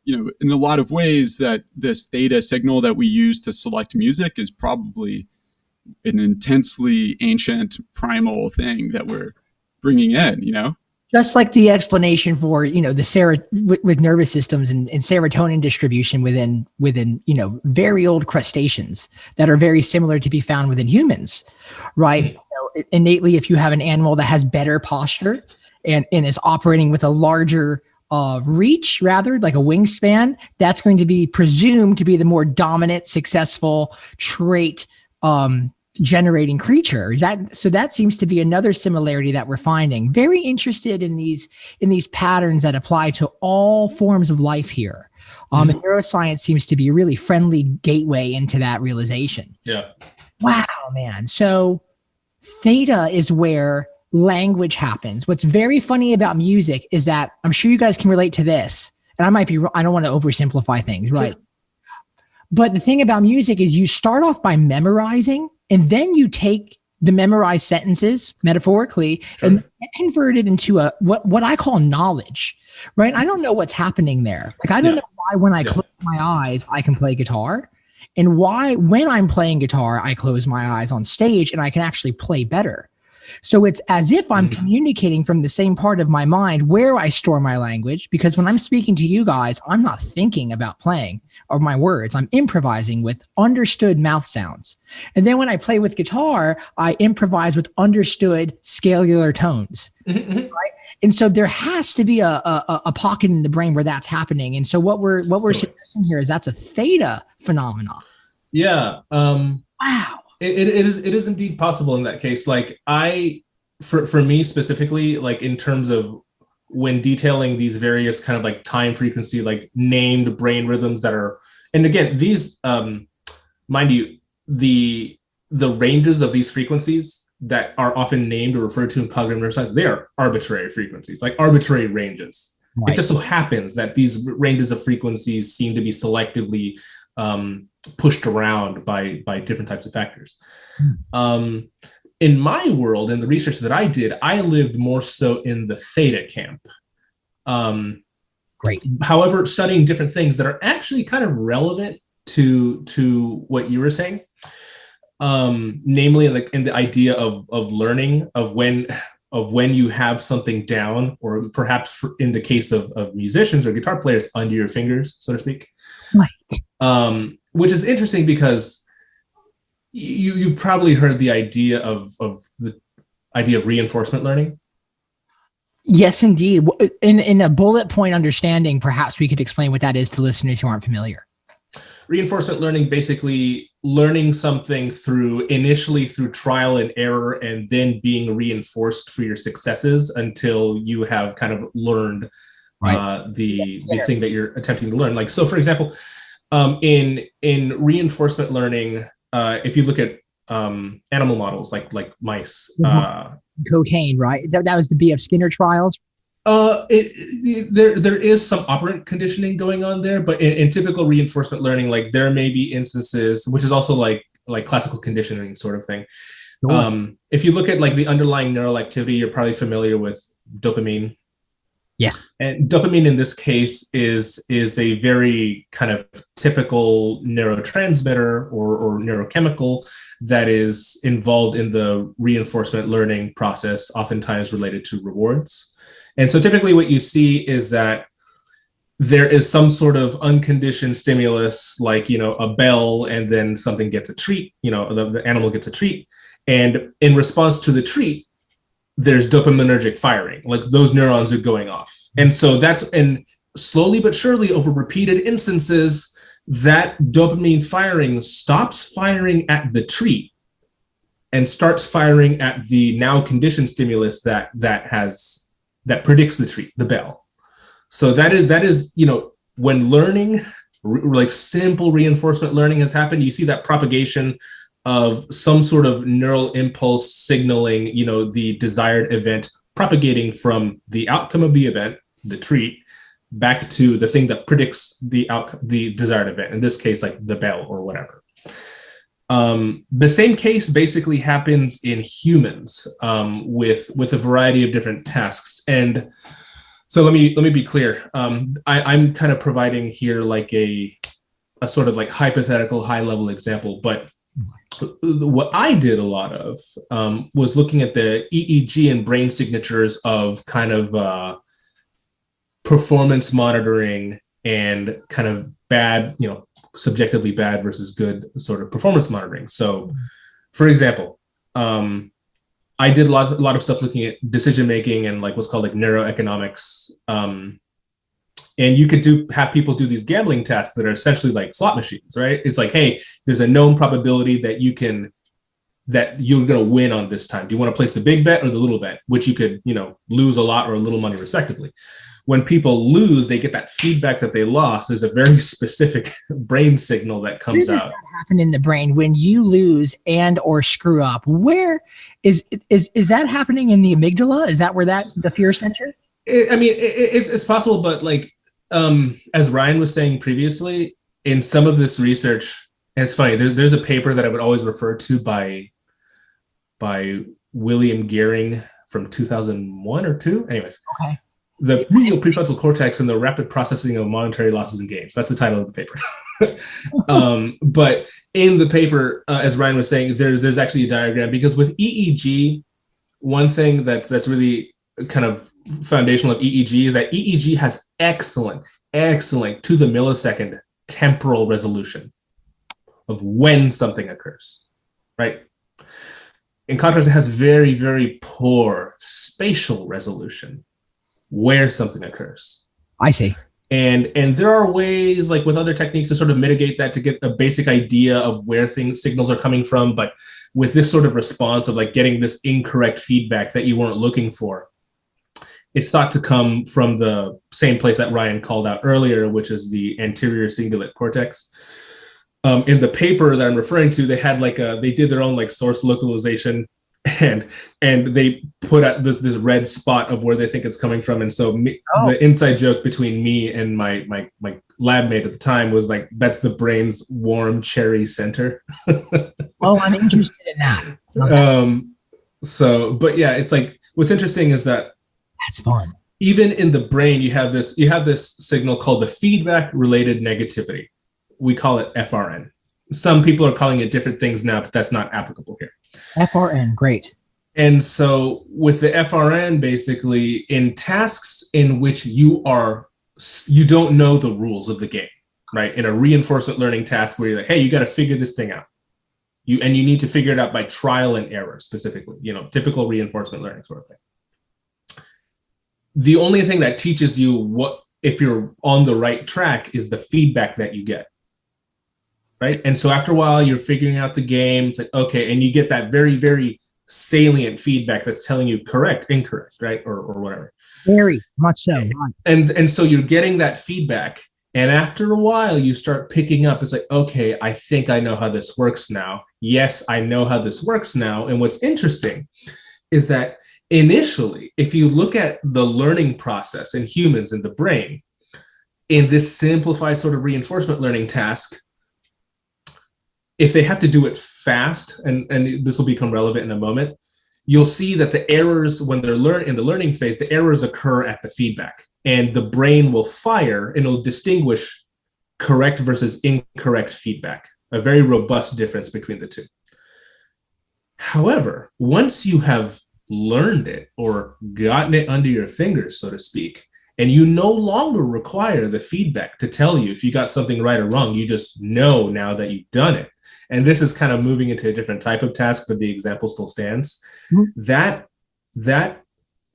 in a lot of ways that this theta signal that we use to select music is probably an intensely ancient primal thing that we're bringing in, Just like the explanation for, with nervous systems and serotonin distribution within, very old crustaceans that are very similar to be found within humans, right? Innately, if you have an animal that has better posture and is operating with a larger reach, rather like a wingspan, that's going to be presumed to be the more dominant, successful trait generating creature. So that seems to be another similarity that we're finding. Very interested in these patterns that apply to all forms of life here. And neuroscience seems to be a really friendly gateway into that realization. Yeah. Wow, man. So theta is where language happens. What's very funny about music is that I'm sure you guys can relate to this, and I don't want to oversimplify things, right? But the thing about music is you start off by memorizing, and then you take the memorized sentences metaphorically and convert it into what I call knowledge, right? I don't know what's happening there. Like, I don't know why when I close my eyes, I can play guitar, and why when I'm playing guitar, I close my eyes on stage and I can actually play better. So it's as if I'm communicating from the same part of my mind where I store my language, because when I'm speaking to you guys, I'm not thinking about playing or my words. I'm improvising with understood mouth sounds. And then when I play with guitar, I improvise with understood scalar tones. Right? And so there has to be a pocket in the brain where that's happening. And so what we're suggesting here is that's a theta phenomenon. Yeah. Wow. It is indeed possible in that case. Like for me specifically, like in terms of when detailing these various kind of like time frequency, like named brain rhythms that are, and again, these, mind you, the ranges of these frequencies that are often named or referred to in cognitive neuroscience, they are arbitrary frequencies, like arbitrary ranges. Right. It just so happens that these ranges of frequencies seem to be selectively pushed around by different types of factors. In my world, in the research that I did, I lived more so in the theta camp. Great. However, studying different things that are actually kind of relevant to what you were saying. namely in the idea of learning, of when you have something down, or perhaps in the case of musicians or guitar players, under your fingers, so to speak. Right. Which is interesting because you've probably heard the idea of the idea of reinforcement learning. Yes, indeed. In a bullet point understanding, perhaps we could explain what that is to listeners who aren't familiar. Reinforcement learning, basically learning something initially through trial and error, and then being reinforced for your successes until you have kind of learned the thing that you're attempting to learn. Like, so for example, in reinforcement learning, if you look at animal models like mice, cocaine, right? That was the B.F. Skinner trials. There is some operant conditioning going on there, but in typical reinforcement learning, like there may be instances, which is also like classical conditioning sort of thing. Sure. If you look at like the underlying neural activity, you're probably familiar with dopamine. Yes. And dopamine in this case is a very kind of typical neurotransmitter or neurochemical that is involved in the reinforcement learning process, oftentimes related to rewards. And so typically what you see is that there is some sort of unconditioned stimulus, like, a bell, and then something gets a treat, the animal gets a treat. And in response to the treat, there's dopaminergic firing, like those neurons are going off. And so and slowly but surely over repeated instances, that dopamine firing stops firing at the treat and starts firing at the now conditioned stimulus that predicts the treat, the bell. So that is, when learning, like simple reinforcement learning has happened, you see that propagation of some sort of neural impulse signaling, the desired event propagating from the outcome of the event, the treat, back to the thing that predicts the desired event. In this case, like the bell or whatever. The same case basically happens in humans with a variety of different tasks. And so let me be clear. I'm kind of providing here like a sort of like hypothetical high level example, but what I did a lot of was looking at the EEG and brain signatures of kind of performance monitoring and kind of bad, subjectively bad versus good sort of performance monitoring. So, for example, I did a lot of stuff looking at decision making and like what's called like neuroeconomics. And you could have people do these gambling tests that are essentially like slot machines, right? It's like, hey, there's a known probability that you're going to win on this time. Do you want to place the big bet or the little bet, which you could, lose a lot or a little money respectively. When people lose, they get that feedback that they lost. There's a very specific brain signal that comes out. What does that happen in the brain when you lose and or screw up? Where is that happening in the amygdala? Is that where the fear center? It's possible, but like as Ryan was saying previously, in some of this research, and it's funny. There's a paper that I would always refer to by William Gehring from 2001 or 2. Anyways. Okay. The medial prefrontal cortex and the rapid processing of monetary losses and gains. That's the title of the paper. But in the paper, as Ryan was saying, there's actually a diagram, because with EEG, one thing that's really kind of foundational of EEG is that EEG has excellent to the millisecond temporal resolution of when something occurs, right? In contrast, it has very, very poor spatial resolution where something occurs. I see. And there are ways, like with other techniques, to sort of mitigate that, to get a basic idea of where signals are coming from. But with this sort of response of like getting this incorrect feedback that you weren't looking for, it's thought to come from the same place that Ryan called out earlier, which is the anterior cingulate cortex. In the paper that I'm referring to, they did their own like source localization, and they put out this red spot of where they think it's coming from. And so the inside joke between me and my lab mate at the time was like, that's the brain's warm cherry center. Oh, I'm interested in that. Okay. But yeah, it's like, what's interesting is that that's fun. Even in the brain, you have this signal called the feedback related negativity. We call it FRN. Some people are calling it different things now, but that's not applicable here. FRN, great. And so with the FRN, basically in tasks in which you don't know the rules of the game, right? In a reinforcement learning task where you're like, hey, you got to figure this thing out. You need to figure it out by trial and error specifically, typical reinforcement learning sort of thing. The only thing that teaches you if you're on the right track is the feedback that you get, right? And so after a while, you're figuring out the game. It's like, okay, and you get that very, very salient feedback that's telling you correct, incorrect, right? Or whatever. Very much so. And so you're getting that feedback. And after a while, you start picking up. It's like, okay, I think I know how this works now. Yes, I know how this works now. And what's interesting is that initially, if you look at the learning process in humans in the brain, in this simplified sort of reinforcement learning task, if they have to do it fast, and this will become relevant in a moment, you'll see that the errors, when they're in the learning phase, the errors occur at the feedback, and the brain will fire and it'll distinguish correct versus incorrect feedback, a very robust difference between the two. However, once you have learned it or gotten it under your fingers, so to speak, and you no longer require the feedback to tell you if you got something right or wrong, you just know now that you've done it. And this is kind of moving into a different type of task, but the example still stands. Mm-hmm. That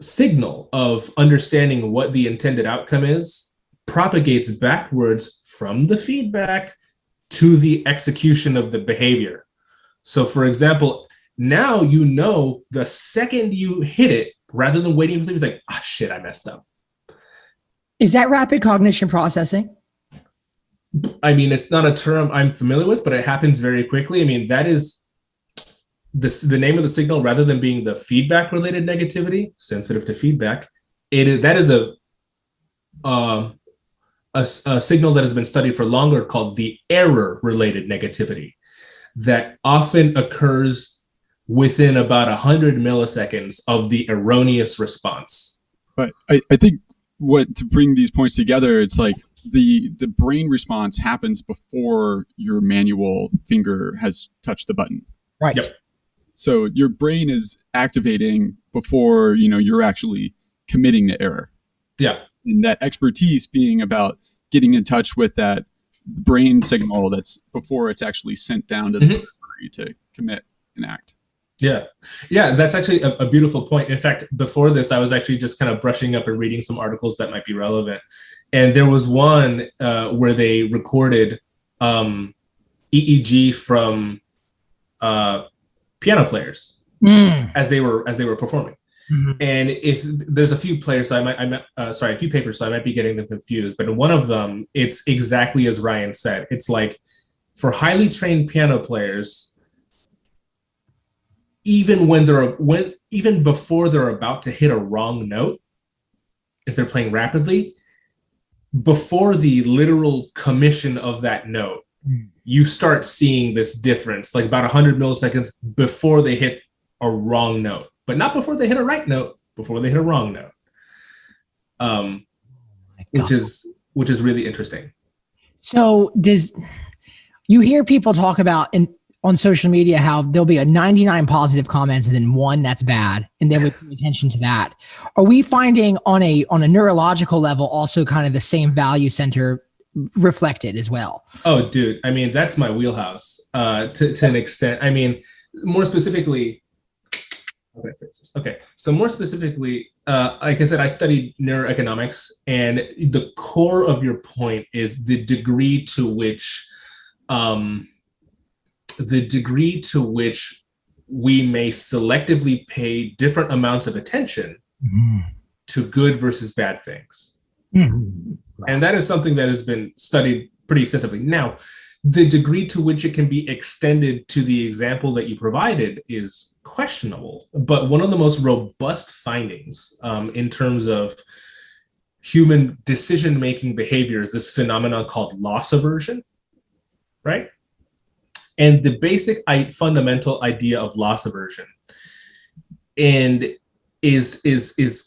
signal of understanding what the intended outcome is propagates backwards from the feedback to the execution of the behavior. So for example, now you know the second you hit it, rather than waiting for things like, shit, I messed up. Is that rapid cognition processing? I mean, it's not a term I'm familiar with, but it happens very quickly. I mean, that is the name of the signal, rather than being the feedback related negativity, sensitive to feedback. That is a signal that has been studied for longer called the error related negativity that often occurs within about 100 milliseconds of the erroneous response. But I think to bring these points together, it's like the brain response happens before your manual finger has touched the button. Right. Yep. So your brain is activating before, you're actually committing the error. Yeah. And that expertise being about getting in touch with that brain signal that's before it's actually sent down to the memory to commit an act. Yeah. Yeah, that's actually a beautiful point. In fact, before this, I was actually just kind of brushing up and reading some articles that might be relevant. And there was one where they recorded EEG from piano players as they were performing. Mm-hmm. And if there's a few players, so a few papers, so I might be getting them confused. But in one of them, it's exactly as Ryan said. It's like for highly trained piano players, even before they're about to hit a wrong note, if they're playing rapidly, before the literal commission of that note, you start seeing this difference, like about 100 milliseconds before they hit a wrong note, but not before they hit a right note, before they hit a wrong note, which is really interesting. So you hear people talk about on social media how there'll be a 99 positive comments and then one that's bad, and then we pay attention to that. Are we finding on a neurological level also kind of the same value center reflected as well? Oh, dude. I mean, that's my wheelhouse to an extent. I mean, more specifically, okay. So more specifically, like I said, I studied neuroeconomics, and the core of your point is the degree to which we may selectively pay different amounts of attention to good versus bad things. Mm-hmm. And that is something that has been studied pretty extensively. Now, the degree to which it can be extended to the example that you provided is questionable. But one of the most robust findings in terms of human decision-making behavior is this phenomenon called loss aversion, right? And the basic fundamental idea of loss aversion is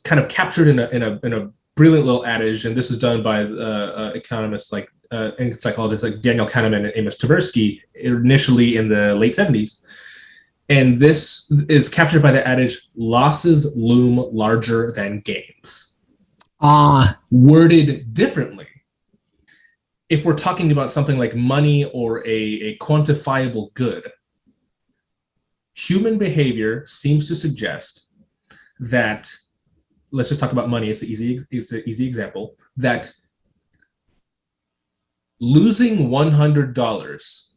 kind of captured in a brilliant little adage, and this was done by economists like and psychologists like Daniel Kahneman and Amos Tversky initially in the late 70s. And this is captured by the adage, losses loom larger than gains. Worded differently, if we're talking about something like money or a quantifiable good, human behavior seems to suggest that, let's just talk about money, it's the easy example, that losing $100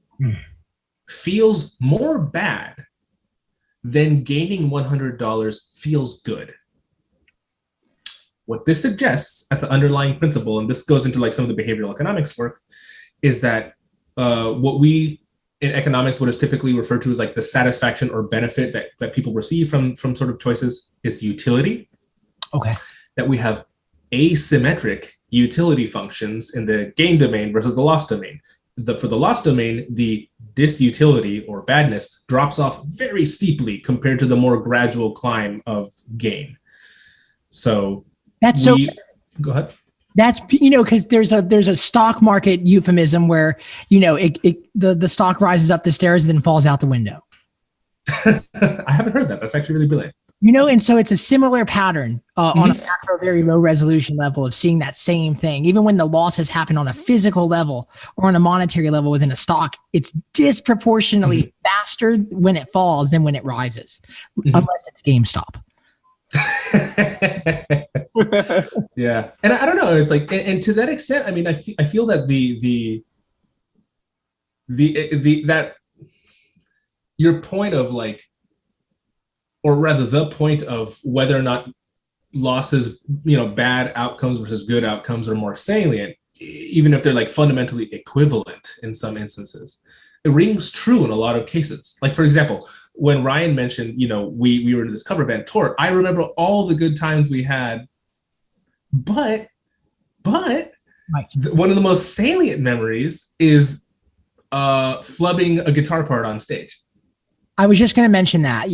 feels more bad than gaining $100 feels good. What this suggests at the underlying principle, and this goes into like some of the behavioral economics work, is that what we in economics, what is typically referred to as like the satisfaction or benefit that people receive from sort of choices is utility. Okay. That we have asymmetric utility functions in the gain domain versus the loss domain. For the loss domain, the disutility or badness drops off very steeply compared to the more gradual climb of gain. So go ahead. That's, because there's a stock market euphemism where, the stock rises up the stairs and then falls out the window. I haven't heard that. That's actually really brilliant. And so it's a similar pattern on a macro, very low resolution level of seeing that same thing. Even when the loss has happened on a physical level or on a monetary level within a stock, it's disproportionately faster when it falls than when it rises, unless it's GameStop. Yeah. And I don't know. It's like, and to that extent, I mean, I feel that that your point of like, or rather the point of whether or not losses, bad outcomes versus good outcomes are more salient, even if they're like fundamentally equivalent in some instances, it rings true in a lot of cases. Like, for example, when Ryan mentioned, we were to this cover band tour, I remember all the good times we had, but one of the most salient memories is flubbing a guitar part on stage. I was just going to mention that.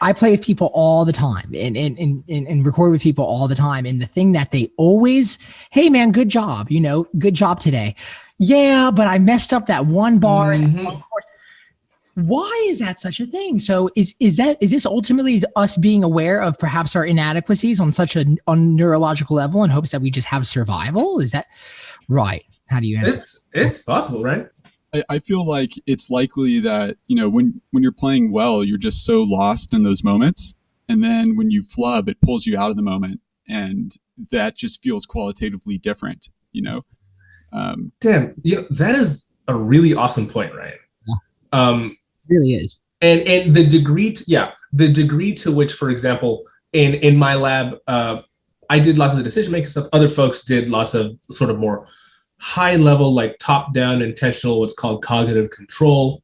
I play with people all the time and record with people all the time. And the thing that they always, hey man, good job, good job today. Yeah, but I messed up that one bar. Why is that such a thing? So is this ultimately us being aware of perhaps our inadequacies on such a neurological level in hopes that we just have survival? Is that right? How do you answer? It's possible, right? I feel like it's likely that, when you're playing well, you're just so lost in those moments. And then when you flub, it pulls you out of the moment. And that just feels qualitatively different, Damn, that is a really awesome point, right? Yeah. Really is. And the degree to which, for example, in my lab, I did lots of the decision making stuff. Other folks did lots of sort of more high level, like top down intentional, what's called cognitive control,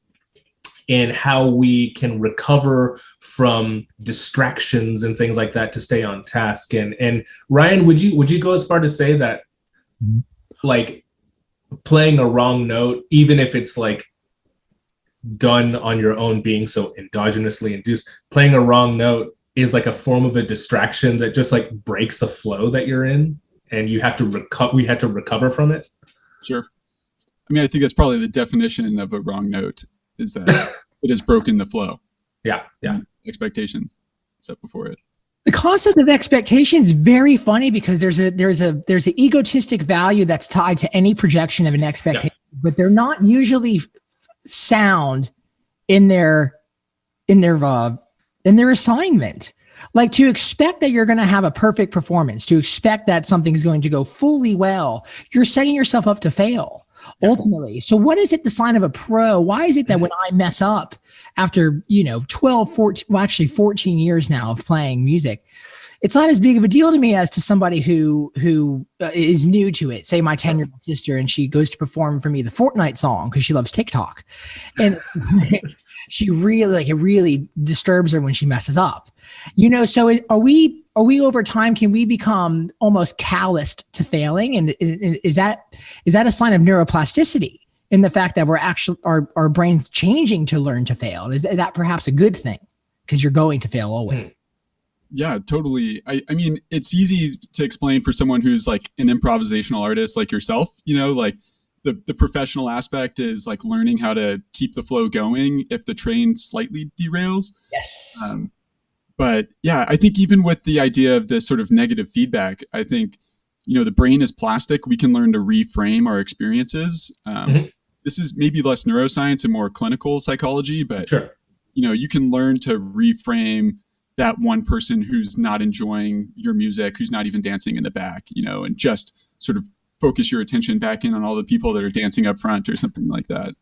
and how we can recover from distractions and things like that to stay on task. And Ryan, would you go as far to say that like playing a wrong note, even if it's like done on your own being so endogenously induced, playing a wrong note is like a form of a distraction that just like breaks a flow that you're in, and you have to we had to recover from it? Sure. I mean, I think that's probably the definition of a wrong note, is that it has broken the flow. Yeah. Expectation set before it. The concept of expectation is very funny because there's an egotistic value that's tied to any projection of an expectation, but they're not usually sound in their assignment. Like, to expect that you're going to have a perfect performance, to expect that something's going to go fully well, you're setting yourself up to fail ultimately. So what is it the sign of a pro? Why is it that when I mess up after, 14 years now of playing music, it's not as big of a deal to me as to somebody who is new to it. Say my 10-year-old sister, and she goes to perform for me the Fortnite song because she loves TikTok. And she really, it really disturbs her when she messes up. So are we over time, can we become almost calloused to failing? And is that a sign of neuroplasticity in the fact that we're actually, our brain's changing to learn to fail? Is that perhaps a good thing because you're going to fail always? Yeah, totally. I mean, it's easy to explain for someone who's like an improvisational artist like yourself, like the professional aspect is like learning how to keep the flow going if the train slightly derails. Yes. But yeah, I think even with the idea of this sort of negative feedback, I think, the brain is plastic. We can learn to reframe our experiences. This is maybe less neuroscience and more clinical psychology, but Sure. You can learn to reframe that one person who's not enjoying your music, who's not even dancing in the back, and just sort of focus your attention back in on all the people that are dancing up front or something like that.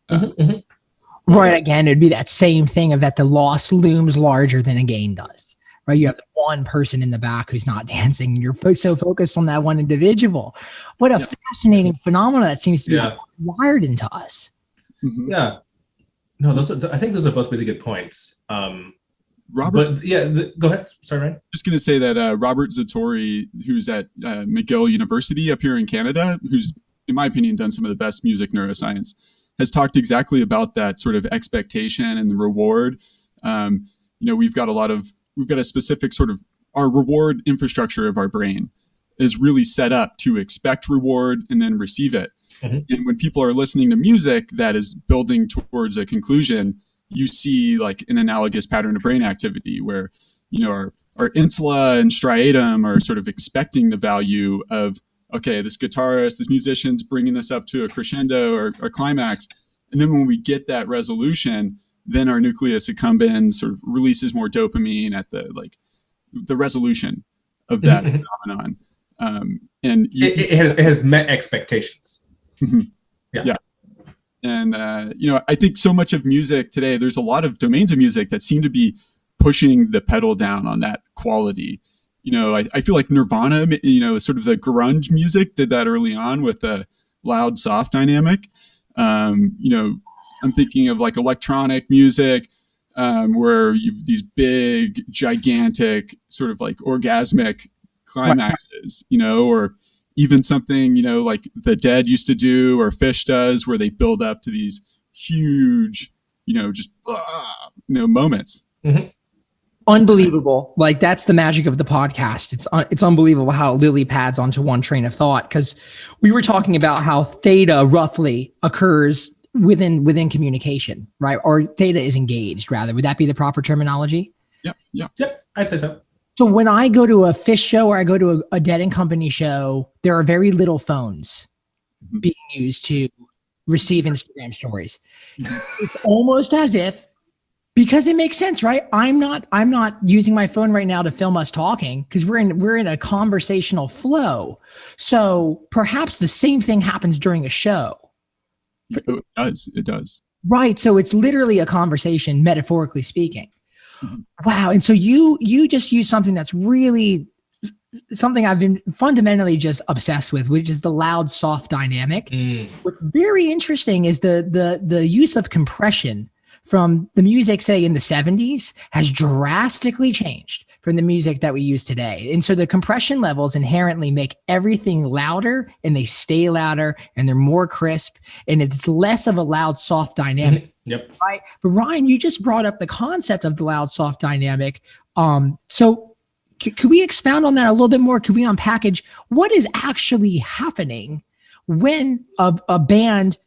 Right. Again, it'd be that same thing of that the loss looms larger than a gain does, right? You have one person in the back who's not dancing, and you're so focused on that one individual. What a fascinating phenomenon that seems to be wired into us. Yeah. No, I think those are both really good points. Robert, but go ahead. Sorry, Ryan. Just going to say that Robert Zatorri, who's at McGill University up here in Canada, who's, in my opinion, done some of the best music neuroscience, has talked exactly about that sort of expectation and the reward. We've got a specific sort of, our reward infrastructure of our brain is really set up to expect reward and then receive it. And when people are listening to music that is building towards a conclusion, you see like an analogous pattern of brain activity where, our insula and striatum are sort of expecting the value of, okay, this guitarist, this musician's bringing us up to a crescendo or climax. And then when we get that resolution, then our nucleus accumbens sort of releases more dopamine at the resolution of that phenomenon. And it has met expectations. Yeah. And, I think so much of music today, there's a lot of domains of music that seem to be pushing the pedal down on that quality. I feel like Nirvana, sort of the grunge music did that early on with the loud, soft dynamic. I'm thinking of like electronic music, where you've these big, gigantic, sort of like orgasmic climaxes, or even something, like the Dead used to do or Fish does, where they build up to these huge, just, moments. Unbelievable. Like that's the magic of the podcast. It's unbelievable how Lily pads onto one train of thought, because we were talking about how theta roughly occurs within communication, right? Or theta is engaged, rather. Would that be the proper terminology? Yeah. I'd say so. So when I go to a Fish show or I go to a Dead and Company show, there are very little phones being used to receive Instagram stories. It's almost as if, because it makes sense, right? I'm not using my phone right now to film us talking because we're in a conversational flow. So perhaps the same thing happens during a show. It does. Right. So it's literally a conversation, metaphorically speaking. Wow. And so you just use something that's really something I've been fundamentally just obsessed with, which is the loud, soft dynamic. What's very interesting is the use of compression from the music, say in the 70s, has drastically changed from the music that we use today. And so the compression levels inherently make everything louder, and they stay louder, and they're more crisp, and it's less of a loud, soft dynamic. Yep. Right. But Ryan, you just brought up the concept of the loud, soft dynamic. So could we expound on that a little bit more? Could we unpackage what is actually happening when a band,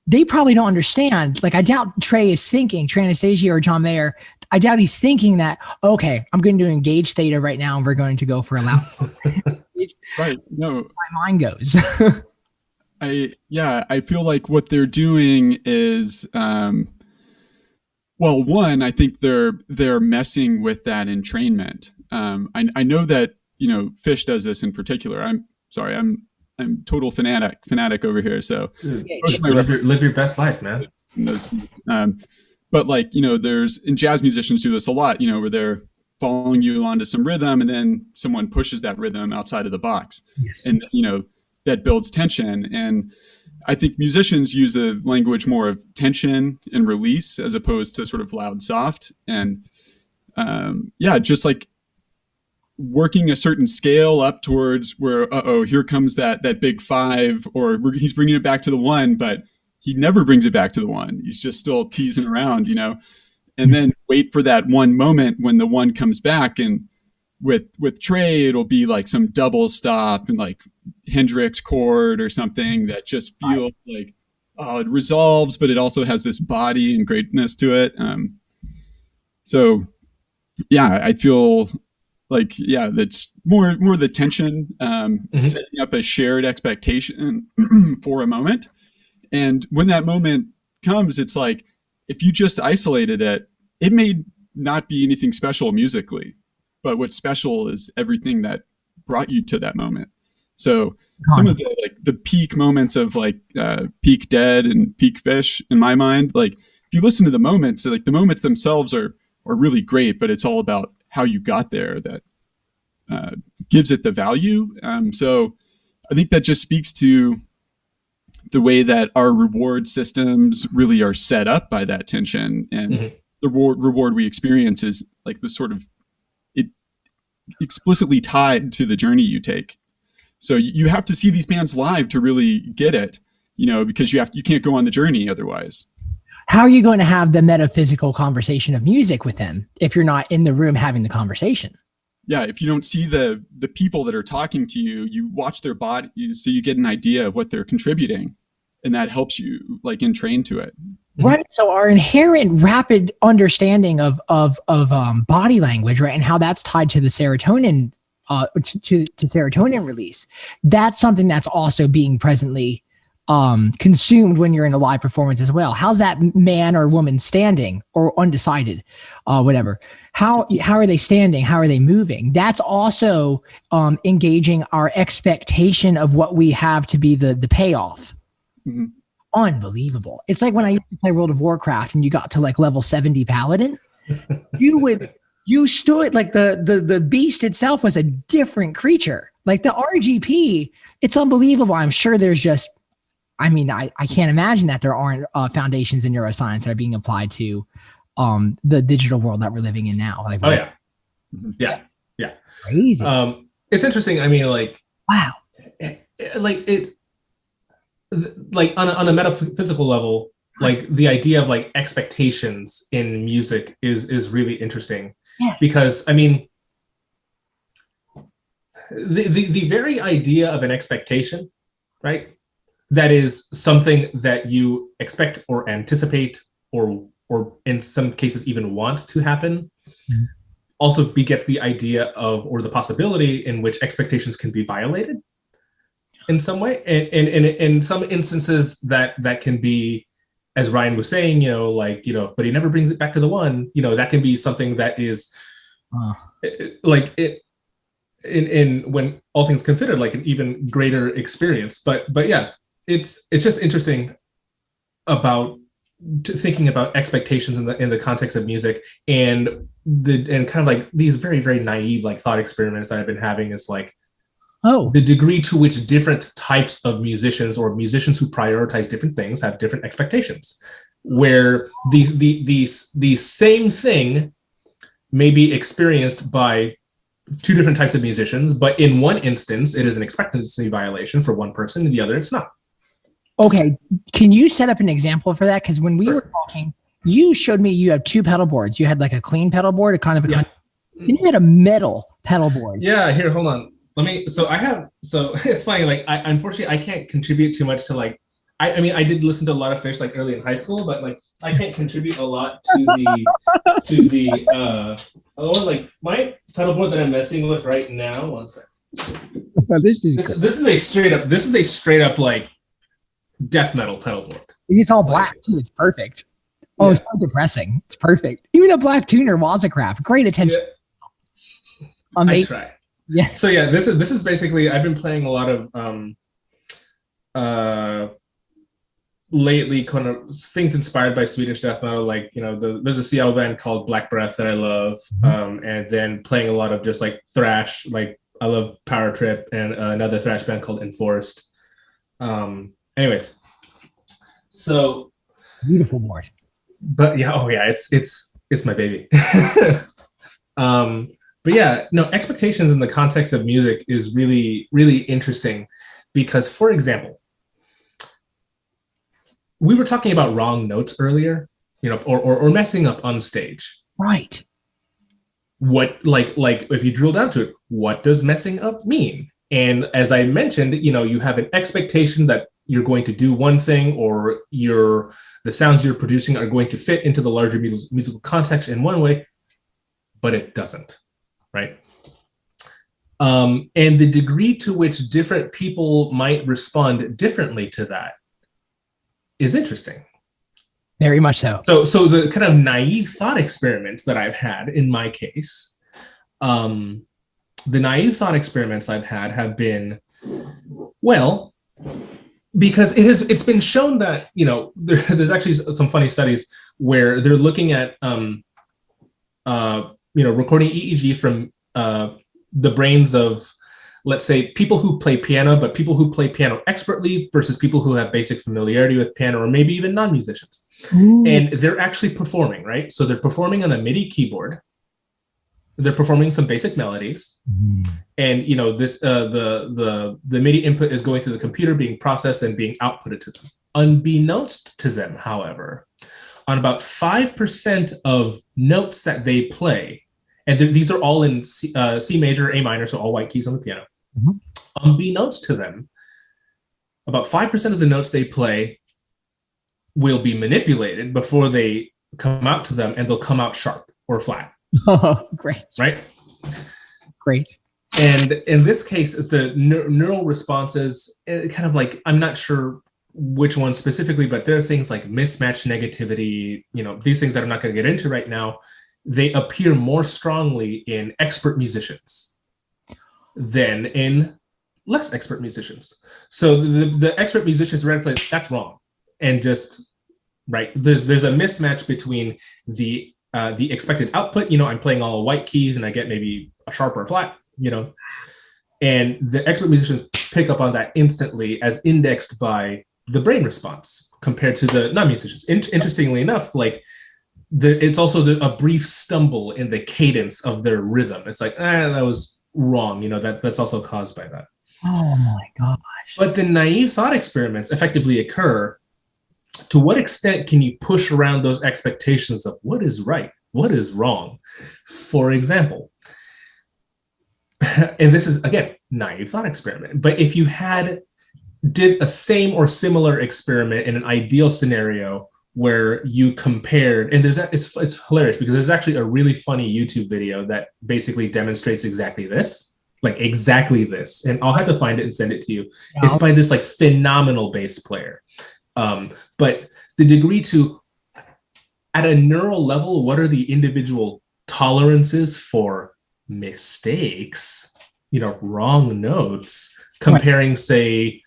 they probably don't understand. Like I doubt Trey Anastasia or John Mayer, I doubt he's thinking that, okay, I'm going to engage theta right now and we're going to go for a loud. Right. No. My mind goes. I feel like what they're doing is, one, I think they're messing with that entrainment. I know that, Fish does this in particular. I'm total fanatic over here. So just live your best life, man. But and jazz musicians do this a lot, where they're following you onto some rhythm and then someone pushes that rhythm outside of the box. Yes. And, that builds tension. And I think musicians use a language more of tension and release as opposed to sort of loud, soft. And just like working a certain scale up towards where, here comes that big five, or he's bringing it back to the one, but he never brings it back to the one. He's just still teasing around, and then wait for that one moment when the one comes back and with Trey, it'll be like some double stop and like Hendrix chord or something that just feels like, oh, it resolves, but it also has this body and greatness to it. So yeah, I feel like, yeah, that's more the tension, setting up a shared expectation for a moment. And when that moment comes, it's like, if you just isolated it, it may not be anything special musically, but what's special is everything that brought you to that moment. So some of the peak moments of like Peak Dead and Peak Fish in my mind, like if you listen to the moments, like the moments themselves are really great, but it's all about how you got there that gives it the value. So I think that just speaks to the way that our reward systems really are set up by that tension, and the reward we experience is like the sort of it explicitly tied to the journey you take. So you have to see these bands live to really get it, because you can't go on the journey otherwise. How are you going to have the metaphysical conversation of music with them if you're not in the room having the conversation? Yeah, if you don't see the people that are talking to you, you watch their bodies so you get an idea of what they're contributing, and that helps you like entrain to it. Right. So our inherent rapid understanding of body language, right, and how that's tied to the serotonin, to serotonin release, that's something that's also being presently consumed when you're in a live performance as well. How's that man or woman standing or undecided, whatever? How are they standing? How are they moving? That's also engaging our expectation of what we have to be the payoff. Unbelievable. It's like when I used to play World of Warcraft and you got to like level 70 paladin, you stood like the beast itself was a different creature. Like the RGP, it's unbelievable. I'm sure there's just, I can't imagine that there aren't foundations in neuroscience that are being applied to the digital world that we're living in now. Like, yeah. Crazy. It's interesting. Wow. It's like on a metaphysical level, like the idea of like expectations in music is really interesting. Yes. Because the very idea of an expectation, right? That is something that you expect or anticipate or in some cases even want to happen, also beget the idea of, or the possibility in which expectations can be violated in some way. And in some instances that can be, as Ryan was saying, but he never brings it back to the one, that can be something that is like it in when all things considered, like an even greater experience. But yeah, it's just interesting about thinking about expectations in the context of music, and kind of like these very, very naive like thought experiments that I've been having is like, the degree to which different types of musicians or musicians who prioritize different things have different expectations, where the same thing may be experienced by two different types of musicians, but in one instance it is an expectancy violation for one person, and the other it's not. Okay, can you set up an example for that? Because when we were talking, you showed me you have two pedal boards. You had like a clean pedal board, and you had a metal pedal board. Yeah, here, hold on. So it's funny, like unfortunately I can't contribute too much to like, I did listen to a lot of Fish like early in high school, but like I can't contribute a lot to the like my pedal board that I'm messing with right now. One sec. This is a straight up like death metal pedal board. It's all black too. It's perfect. Oh, yeah. It's so depressing. It's perfect. Even a black tuner was a crap. Great attention. Yeah. I try. Yeah. So yeah, this is basically, I've been playing a lot of lately kind of things inspired by Swedish death metal, like there's a Seattle band called Black Breath that I love, and then playing a lot of just like thrash, like I love Power Trip, and another thrash band called Enforced. Anyways, so beautiful board. But yeah, it's my baby. But yeah, no, expectations in the context of music is really, really interesting because, for example, we were talking about wrong notes earlier, or messing up on stage. Right. like if you drill down to it, what does messing up mean? And as I mentioned, you have an expectation that you're going to do one thing, or the sounds you're producing are going to fit into the larger musical context in one way, but it doesn't, right? And the degree to which different people might respond differently to that is interesting. Very much so. So the kind of naive thought experiments that I've had in my case, the naive thought experiments I've had have been, well, because it's been shown that, there's actually some funny studies where they're looking at, recording EEG from the brains of, let's say, people who play piano, but people who play piano expertly versus people who have basic familiarity with piano, or maybe even non-musicians. Ooh. And they're actually performing, right? So they're performing on a MIDI keyboard. They're performing some basic melodies. Mm. And, this the MIDI input is going to the computer, being processed and being outputted to them. Unbeknownst to them, however, on about 5% of notes that they play, and these are all in C major, A minor, so all white keys on the piano. Mm-hmm. Unbeknownst to them, about 5% of the notes they play will be manipulated before they come out to them, and they'll come out sharp or flat. Oh, great. Right? Great. And in this case, the neural responses, kind of like, I'm not sure which one specifically, but there are things like mismatch negativity, these things that I'm not going to get into right now. They appear more strongly in expert musicians than in less expert musicians. So the expert musicians are play, that's wrong. And just, right, there's a mismatch between the expected output, I'm playing all white keys and I get maybe a sharp or a flat, and the expert musicians pick up on that instantly as indexed by the brain response compared to the non-musicians. Interestingly enough, like, it's also a brief stumble in the cadence of their rhythm. It's like, that was wrong. That's also caused by that. Oh my gosh. But the naive thought experiments effectively occur. To what extent can you push around those expectations of what is right, what is wrong? For example, and this is, again, naive thought experiment, but if you did a same or similar experiment in an ideal scenario where you compared, and it's hilarious because there's actually a really funny YouTube video that basically demonstrates exactly this, and I'll have to find it and send it to you. Yeah. It's by this phenomenal bass player. But the degree to, at a neural level, what are the individual tolerances for mistakes, wrong notes, comparing, say,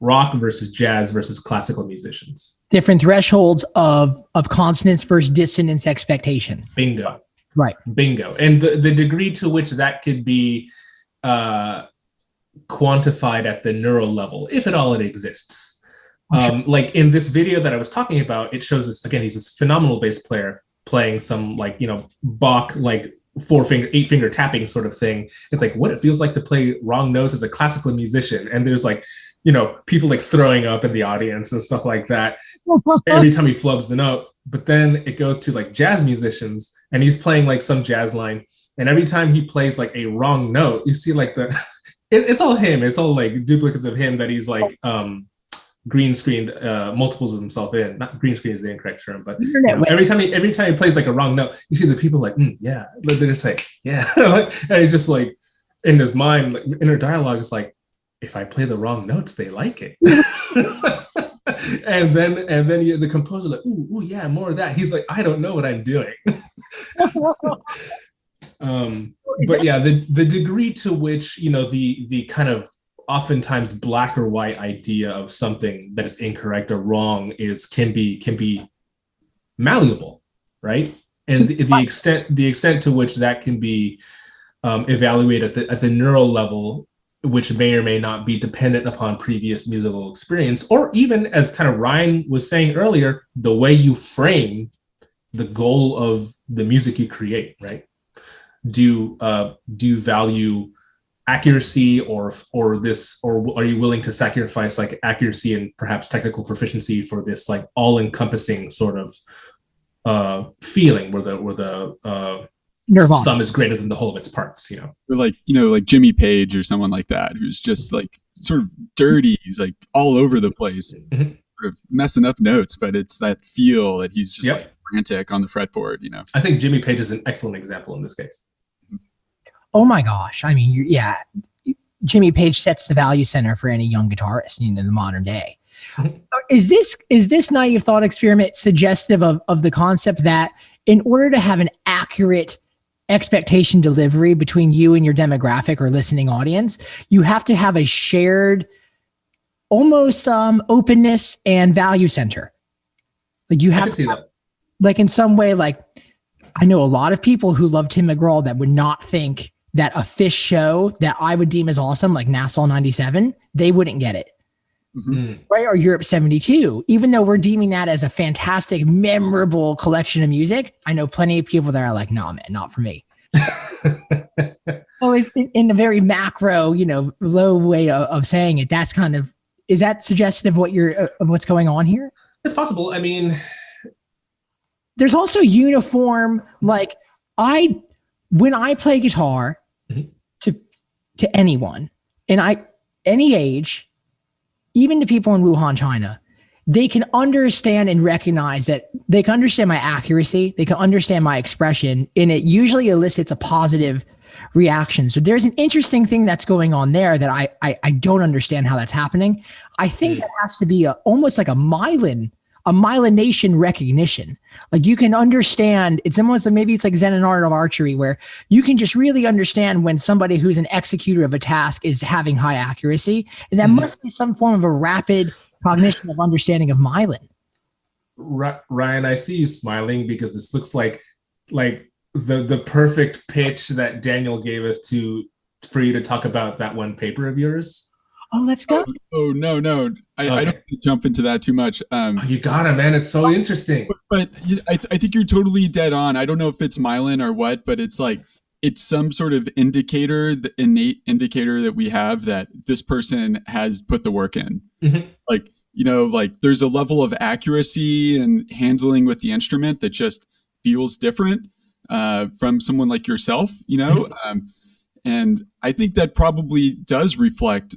rock versus jazz versus classical musicians. Different thresholds of consonance versus dissonance expectation. Bingo. Right. Bingo. And the degree to which that could be quantified at the neural level, if at all it exists. Like in this video that I was talking about, it shows this, again, he's this phenomenal bass player playing some Bach, 8-finger tapping sort of thing. It's like what it feels like to play wrong notes as a classical musician. And there's people throwing up in the audience and stuff like that every time he flubs the note. But then it goes to jazz musicians and he's playing some jazz line. And every time he plays a wrong note, you see it's all him. It's all duplicates of him that he's green screened multiples of himself in. Not green screen is the incorrect term, but every time he plays a wrong note, you see the people yeah. They just say, yeah. And he just in his mind, inner dialogue is if I play the wrong notes, they like it. and then the composer ooh, yeah, more of that. He's I don't know what I'm doing. But yeah, the degree to which, the kind of oftentimes black or white idea of something that is incorrect or wrong can be malleable, right? And the extent to which that can be evaluated at the neural level, which may or may not be dependent upon previous musical experience, or even, as kind of Ryan was saying earlier, the way you frame the goal of the music you create, right? Do you value accuracy or are you willing to sacrifice accuracy and perhaps technical proficiency for this all-encompassing sort of feeling where the Nirvana. sum is greater than the whole of its parts, you know. Or like, like Jimmy Page or someone like that, who's just like sort of dirty. He's like all over the place, Mhm. sort of messing up notes, but it's that feel that he's just Yep. like frantic on the fretboard, you know. I think Jimmy Page is an excellent example in this case. Oh my gosh. I mean, Jimmy Page sets the value center for any young guitarist in the modern day. Mhm. Is this naive thought experiment suggestive of the concept that in order to have an accurate expectation delivery between you and your demographic or listening audience, you have to have a shared almost openness and value center? Like you I have can to see have, that. like in some way, like I know a lot of people who love Tim McGraw that would not think that a Fish show that I would deem as awesome, like Nassau 97, they wouldn't get it. Mm. Right? Or Europe 72, even though we're deeming that as a fantastic, memorable collection of music. I know plenty of people that are like, no, man, not for me. So in the very macro, low way of saying it, that's kind of, is that suggestive of what's going on here? It's possible. I mean, There's also uniform, like when I play guitar Mhm. to anyone, and any age, even to people in Wuhan, China, they can understand and recognize that they can understand my accuracy, they can understand my expression, and it usually elicits a positive reaction. So there's an interesting thing that's going on there that I don't understand how that's happening. I think that has to be almost like a myelination recognition. Like you can understand, it's almost like maybe it's like Zen and art of archery, where you can just really understand when somebody who's an executor of a task is having high accuracy. And that must be some form of a rapid cognition of understanding of myelin. Ryan, I see you smiling because this looks like the perfect pitch that Daniel gave us for you to talk about that one paper of yours. Oh, let's go. Oh no. I don't want to jump into that too much. You gotta, man. It's so interesting. But I think you're totally dead on. I don't know if it's myelin or what, but it's like, it's some sort of indicator, the innate indicator that we have that this person has put the work in. Mhm. Like, like there's a level of accuracy and handling with the instrument that just feels different from someone like yourself, and I think that probably does reflect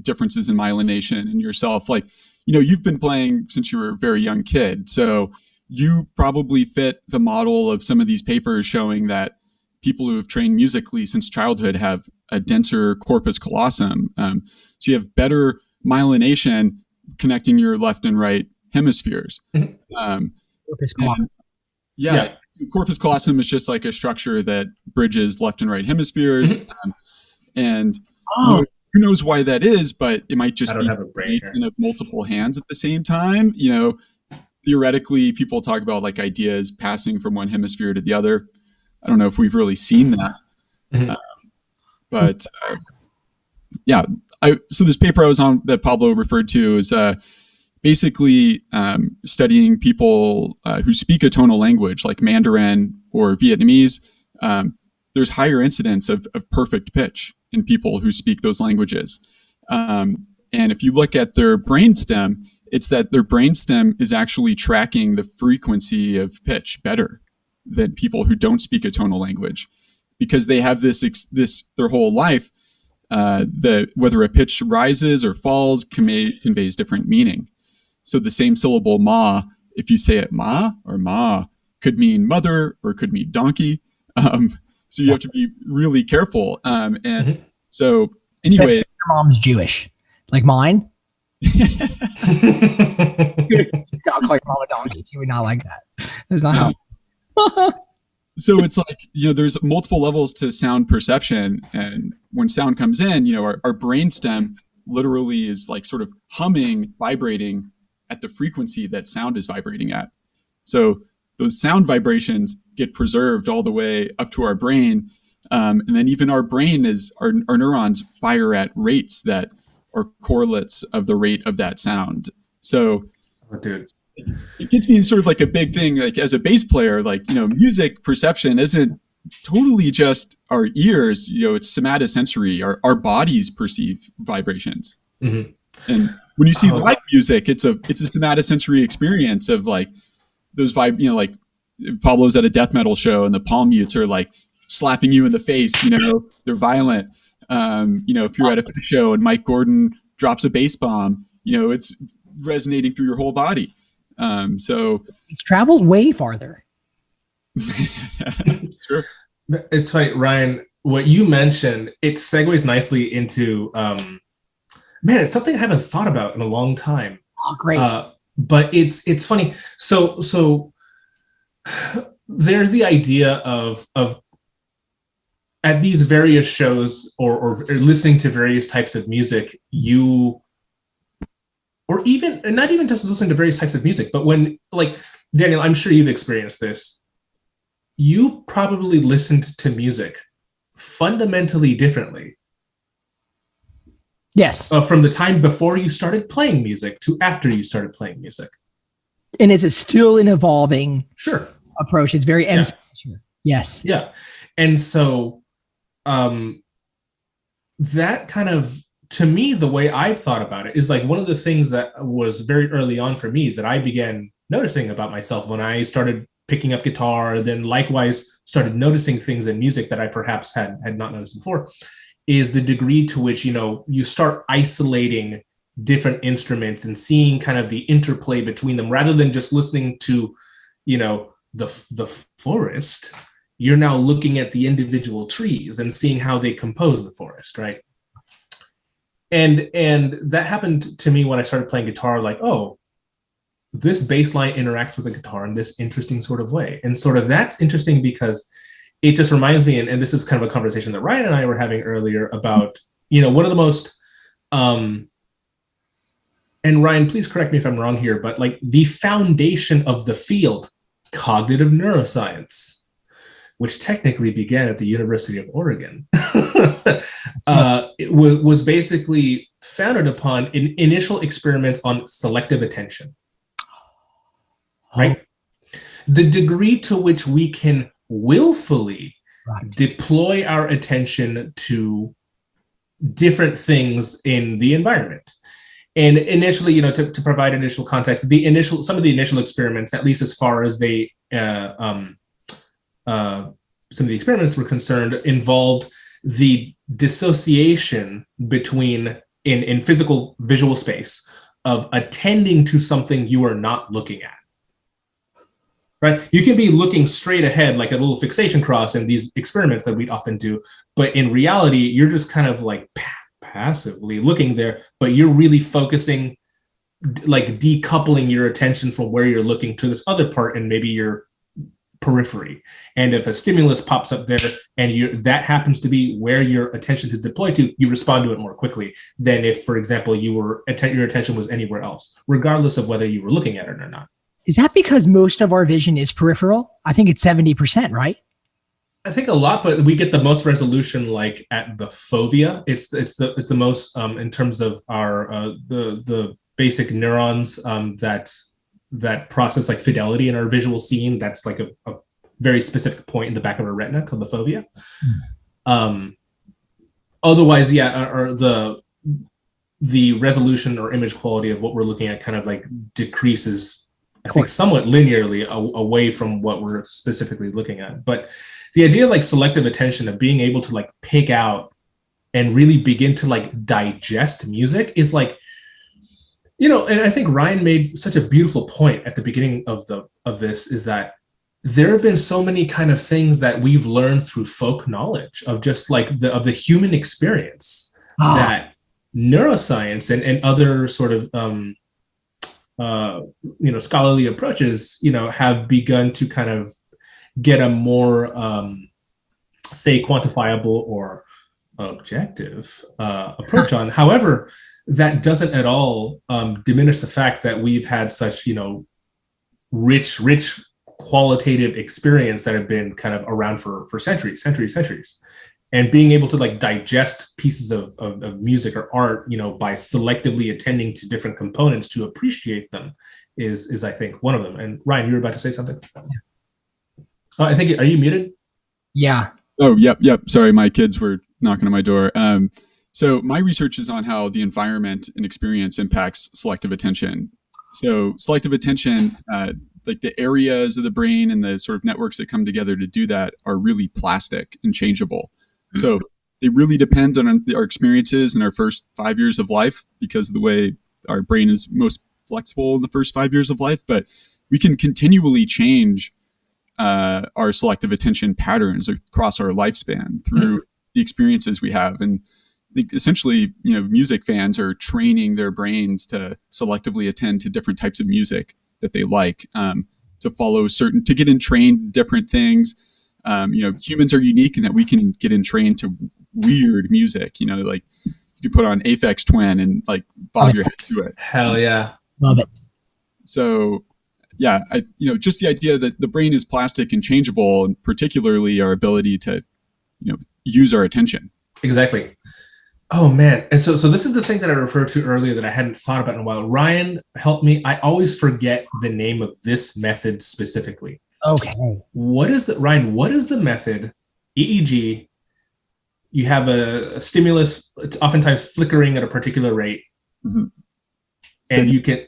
differences in myelination in yourself. Like, you've been playing since you were a very young kid. So you probably fit the model of some of these papers showing that people who have trained musically since childhood have a denser corpus callosum. So you have better myelination connecting your left and right hemispheres. Corpus callosum. Yeah. Corpus callosum is just like a structure that bridges left and right hemispheres. And who knows why that is, but it might just I don't be have a brain here. of multiple hands at the same time. Theoretically, people talk about like ideas passing from one hemisphere to the other. I don't know if we've really seen that. Mhm. But so this paper I was on that Pablo referred to is basically studying people who speak a tonal language like Mandarin or Vietnamese. There's higher incidence of perfect pitch in people who speak those languages. And if you look at their brainstem, it's that their brainstem is actually tracking the frequency of pitch better than people who don't speak a tonal language, because they have this their whole life. Whether a pitch rises or falls conveys different meaning. So the same syllable ma, if you say it ma or ma, could mean mother or could mean donkey. So you have to be really careful. So anyway, Your mom's Jewish, like mine. I'll call your mom a donkey. She would not like that. That's not how. So it's like, there's multiple levels to sound perception. And when sound comes in, our brainstem literally is like sort of humming, vibrating at the frequency that sound is vibrating at. So those sound vibrations get preserved all the way up to our brain. And then even our brain our neurons fire at rates that are correlates of the rate of that sound. So it gets me in sort of like a big thing, like as a bass player, like, music perception isn't totally just our ears, it's somatosensory. Our bodies perceive vibrations. Mm-hmm. And when you see live music, it's a somatosensory experience of like those like Pablo's at a death metal show and the palm mutes are like slapping you in the face, they're violent. If you're at a show and Mike Gordon drops a bass bomb, it's resonating through your whole body. So it's traveled way farther. Sure. It's funny, Ryan, what you mentioned, it segues nicely into, it's something I haven't thought about in a long time. Oh, great. But it's funny. So there's the idea of at these various shows or listening to various types of music, or even, and not even just listening to various types of music, but when, like, Daniel, I'm sure you've experienced this. You probably listened to music fundamentally differently. Yes. From the time before you started playing music to after you started playing music. And it's still an evolving Sure. approach. It's very MC. Yes. Yeah. And so that kind of, to me, the way I've thought about it is like one of the things that was very early on for me that I began noticing about myself when I started picking up guitar, then likewise started noticing things in music that I perhaps had not noticed before, is the degree to which, you start isolating different instruments and seeing kind of the interplay between them rather than just listening to, the forest. You're now looking at the individual trees and seeing how they compose the forest, right? And that happened to me when I started playing guitar, like, oh, this bass line interacts with the guitar in this interesting sort of way. And sort of that's interesting because it just reminds me, and this is kind of a conversation that Ryan and I were having earlier about, one of the most, and Ryan, please correct me if I'm wrong here, but like the foundation of the field, cognitive neuroscience, which technically began at the University of Oregon, it was basically founded upon initial experiments on selective attention. Right? The degree to which we can willfully deploy our attention to different things in the environment. And initially, to provide initial context, some of the initial experiments, at least as far as some of the experiments were concerned, involved the dissociation between in physical visual space of attending to something you are not looking at. Right? You can be looking straight ahead like a little fixation cross in these experiments that we'd often do, but in reality, you're just kind of like passively looking there, but you're really focusing, like decoupling your attention from where you're looking to this other part and maybe your periphery. And if a stimulus pops up there and that happens to be where your attention is deployed to, you respond to it more quickly than if, for example, your attention was anywhere else, regardless of whether you were looking at it or not. Is that because most of our vision is peripheral? I think it's 70%, right? I think a lot, but we get the most resolution like at the fovea. It's the most in terms of our the basic neurons that process like fidelity in our visual seeing. That's like a very specific point in the back of our retina called the fovea. Otherwise, or the resolution or image quality of what we're looking at kind of like decreases, I think, somewhat linearly away from what we're specifically looking at. But the idea of like selective attention, of being able to like pick out and really begin to like digest music is like, and I think Ryan made such a beautiful point at the beginning of this, is that there have been so many kind of things that we've learned through folk knowledge of just like of the human experience that neuroscience and other sort of scholarly approaches, have begun to kind of get a more, say, quantifiable or objective approach on. However, that doesn't at all diminish the fact that we've had such, rich qualitative experience that have been kind of around for centuries. And being able to like digest pieces of music or art, by selectively attending to different components to appreciate them is I think one of them. And Ryan, you were about to say something. I think, are you muted? Yeah. Oh, yep. Sorry, my kids were knocking on my door. So my research is on how the environment and experience impacts selective attention. So selective attention like the areas of the brain and the sort of networks that come together to do that are really plastic and changeable. So they really depend on our experiences in our first 5 years of life because of the way our brain is most flexible in the first 5 years of life. But we can continually change our selective attention patterns across our lifespan through the experiences we have. And I think essentially, music fans are training their brains to selectively attend to different types of music that they like, to get entrained different things. Humans are unique in that we can get entrained to weird music, like you put on Aphex Twin and like bob your head to it. Hell yeah. Love it. So yeah, just the idea that the brain is plastic and changeable, and particularly our ability to, use our attention. Exactly. Oh man. And so this is the thing that I referred to earlier that I hadn't thought about in a while. Ryan, help me. I always forget the name of this method specifically. Okay. What is the method? EEG, you have a stimulus, it's oftentimes flickering at a particular rate. Mm-hmm. And you can,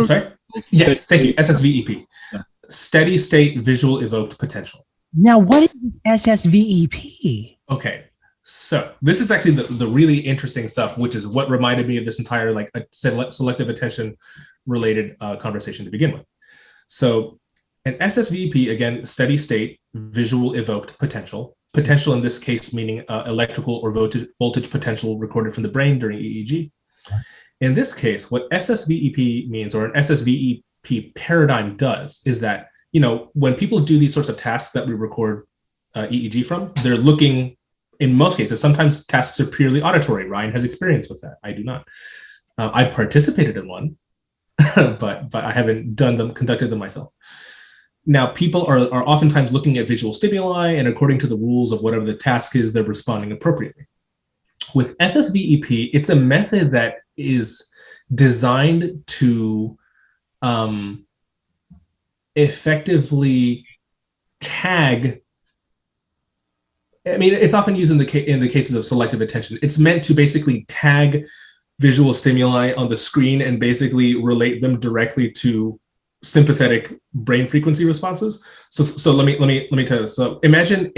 sorry? Yes, thank you. SSVEP. Yeah. Steady state visual evoked potential. Now, what is SSVEP? Okay. So this is actually the really interesting stuff, which is what reminded me of this entire selective attention related conversation to begin with. So an SSVEP, again, steady state visual evoked potential in this case meaning electrical or voltage potential recorded from the brain during EEG. In this case, what SSVEP means, or an SSVEP paradigm does, is that, when people do these sorts of tasks that we record EEG from, they're looking, in most cases, sometimes tasks are purely auditory. Ryan has experience with that. I do not. I participated in one, but I haven't conducted them myself. Now, people are oftentimes looking at visual stimuli, and according to the rules of whatever the task is, they're responding appropriately. With SSVEP, it's a method that is designed to effectively tag. I mean, it's often used in the cases of selective attention. It's meant to basically tag visual stimuli on the screen and basically relate them directly to sympathetic brain frequency responses. So let me tell you. So imagine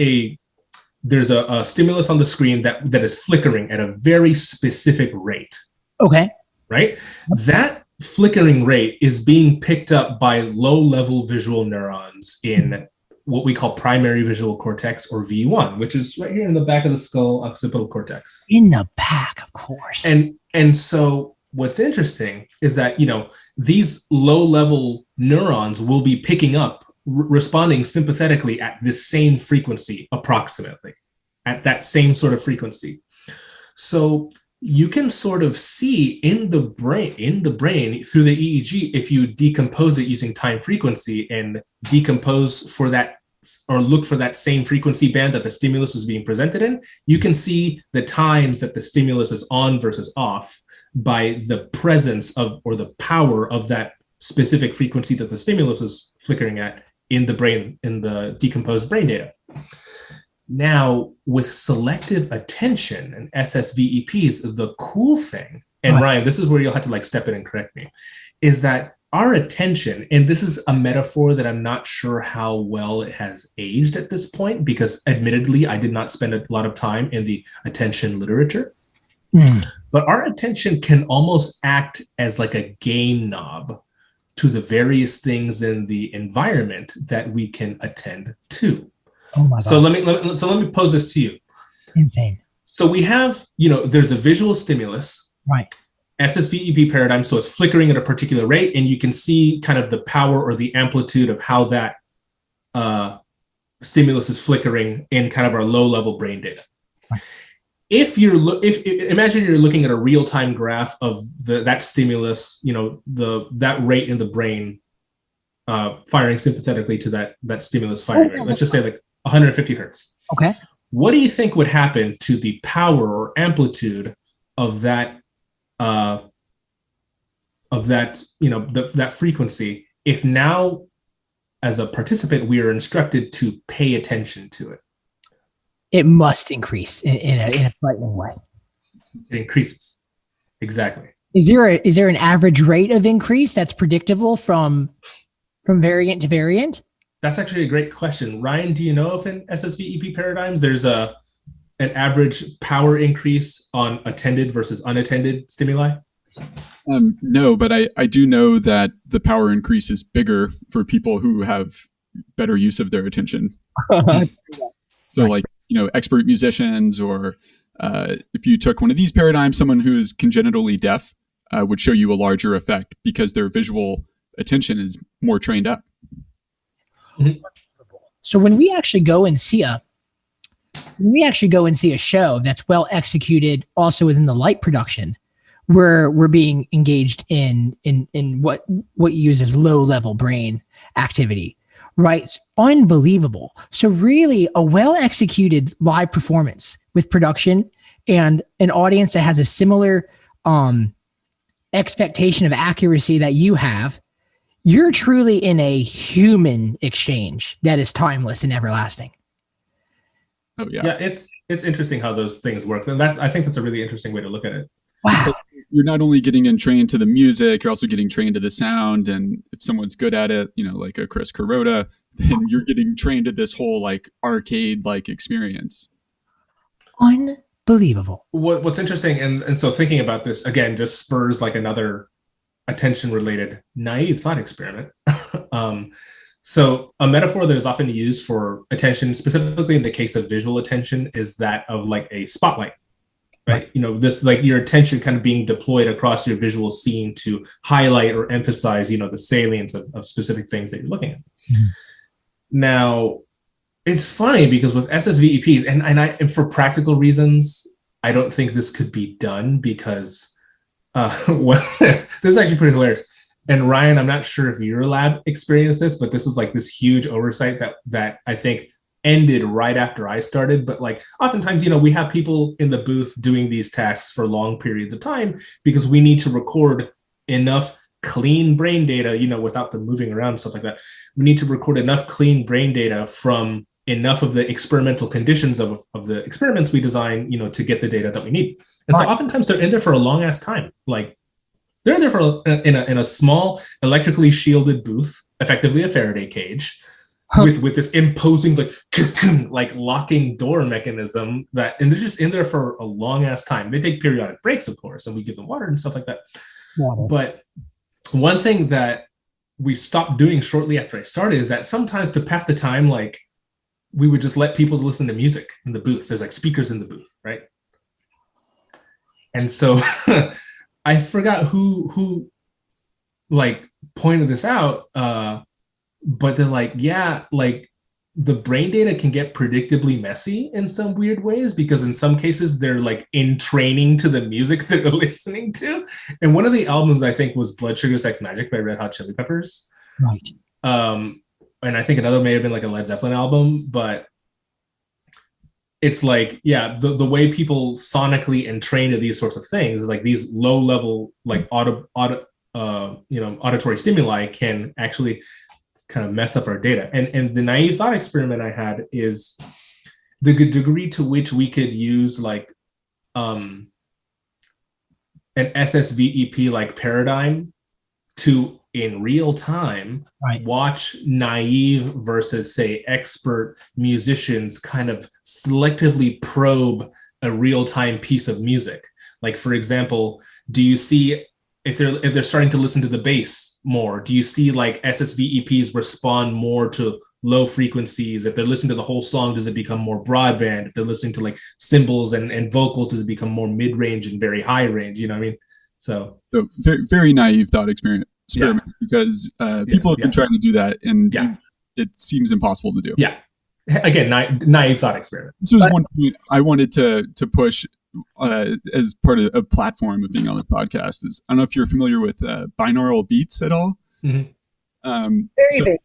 there's a stimulus on the screen that is flickering at a very specific rate. Okay. Right? That flickering rate is being picked up by low-level visual neurons in what we call primary visual cortex, or V1, which is right here in the back of the skull, occipital cortex. In the back, of course. And so what's interesting is that, these low-level neurons will be picking up, responding sympathetically at this same frequency, approximately, at that same sort of frequency. So you can sort of see in the brain through the EEG, if you decompose it using time frequency and decompose for that, or look for that same frequency band that the stimulus is being presented in, you can see the times that the stimulus is on versus off by the presence of, or the power of, that specific frequency that the stimulus is flickering at in the brain, in the decomposed brain data. Now, with selective attention and SSVEPs, the cool thing, and Ryan, this is where you'll have to step in and correct me, is that our attention, and this is a metaphor that I'm not sure how well it has aged at this point, because admittedly, I did not spend a lot of time in the attention literature, but our attention can almost act as like a gain knob to the various things in the environment that we can attend to. Oh my God. So let me pose this to you. Insane. So we have, there's the visual stimulus, right? SSVEP paradigm. So it's flickering at a particular rate, and you can see kind of the power or the amplitude of how that stimulus is flickering in kind of our low-level brain data. Right. If imagine you're looking at a real-time graph of that stimulus, that rate in the brain firing sympathetically to that stimulus firing rate. Let's just say 150 hertz. Okay. What do you think would happen to the power or amplitude of that that frequency if now, as a participant, we are instructed to pay attention to it? It must increase in a frightening way. It increases. Exactly. Is there an average rate of increase that's predictable from from variant to variant? That's actually a great question. Ryan, do you know if in SSVEP paradigms there's an average power increase on attended versus unattended stimuli? No, but I do know that the power increase is bigger for people who have better use of their attention. So like, expert musicians, or if you took one of these paradigms, someone who's congenitally deaf would show you a larger effect because their visual attention is more trained up. So when we actually go and see a show that's well executed, also within the light production, we're being engaged in what uses low level brain activity, right? It's unbelievable. So really, a well executed live performance with production and an audience that has a similar expectation of accuracy that you have, you're truly in a human exchange that is timeless and everlasting. Oh yeah. Yeah, it's interesting how those things work. And I think that's a really interesting way to look at it. Wow. Like you're not only getting trained to the music, you're also getting trained to the sound. And if someone's good at it, like a Chris Kuroda, then you're getting trained to this whole like arcade like experience. Unbelievable. What's interesting, and so thinking about this again just spurs like another attention related naive thought experiment. So a metaphor that is often used for attention, specifically in the case of visual attention, is that of like a spotlight, right? This like your attention kind of being deployed across your visual scene to highlight or emphasize, the salience of specific things that you're looking at. Mm-hmm. Now, it's funny because with SSVEPs, and for practical reasons, I don't think this could be done because this is actually pretty hilarious. And Ryan, I'm not sure if your lab experienced this, but this is like this huge oversight that I think ended right after I started. But like oftentimes, we have people in the booth doing these tasks for long periods of time because we need to record enough clean brain data, without them moving around and stuff like that. We need to record enough clean brain data from enough of the experimental conditions of the experiments we design, to get the data that we need. And so oftentimes they're in there for a long ass time. Like they're in there for in a small electrically shielded booth, effectively a Faraday cage, with this imposing like locking door mechanism and they're just in there for a long ass time. They take periodic breaks, of course, and we give them water and stuff like that. But one thing that we stopped doing shortly after I started is that sometimes to pass the time, like we would just let people listen to music in the booth. There's like speakers in the booth, right? And so I forgot who like pointed this out, but they're like, yeah, like the brain data can get predictably messy in some weird ways because in some cases they're like in training to the music that they're listening to. And one of the albums I think was Blood Sugar Sex Magic by Red Hot Chili Peppers. Right. And I think another may have been like a Led Zeppelin album, but it's like, yeah, the way people sonically entrain to these sorts of things, like these low level, like auditory stimuli can actually kind of mess up our data. And the naive thought experiment I had is the degree to which we could use like an SSVEP like paradigm to in real time watch naive versus say expert musicians kind of selectively probe a real-time piece of music. Like for example, do you see if they're starting to listen to the bass more, do you see like SSVEPs respond more to low frequencies? If they're listening to the whole song, does it become more broadband? If they're listening to like cymbals and vocals, does it become more mid-range and very high range? You know what I mean? So very, very naive thought experiment because people have been trying to do that and it seems impossible to do. Yeah. Again, naive thought experiment. This was one point I wanted to push as part of a platform of being on the podcast. Is I don't know if you're familiar with binaural beats at all. Mm-hmm. Very.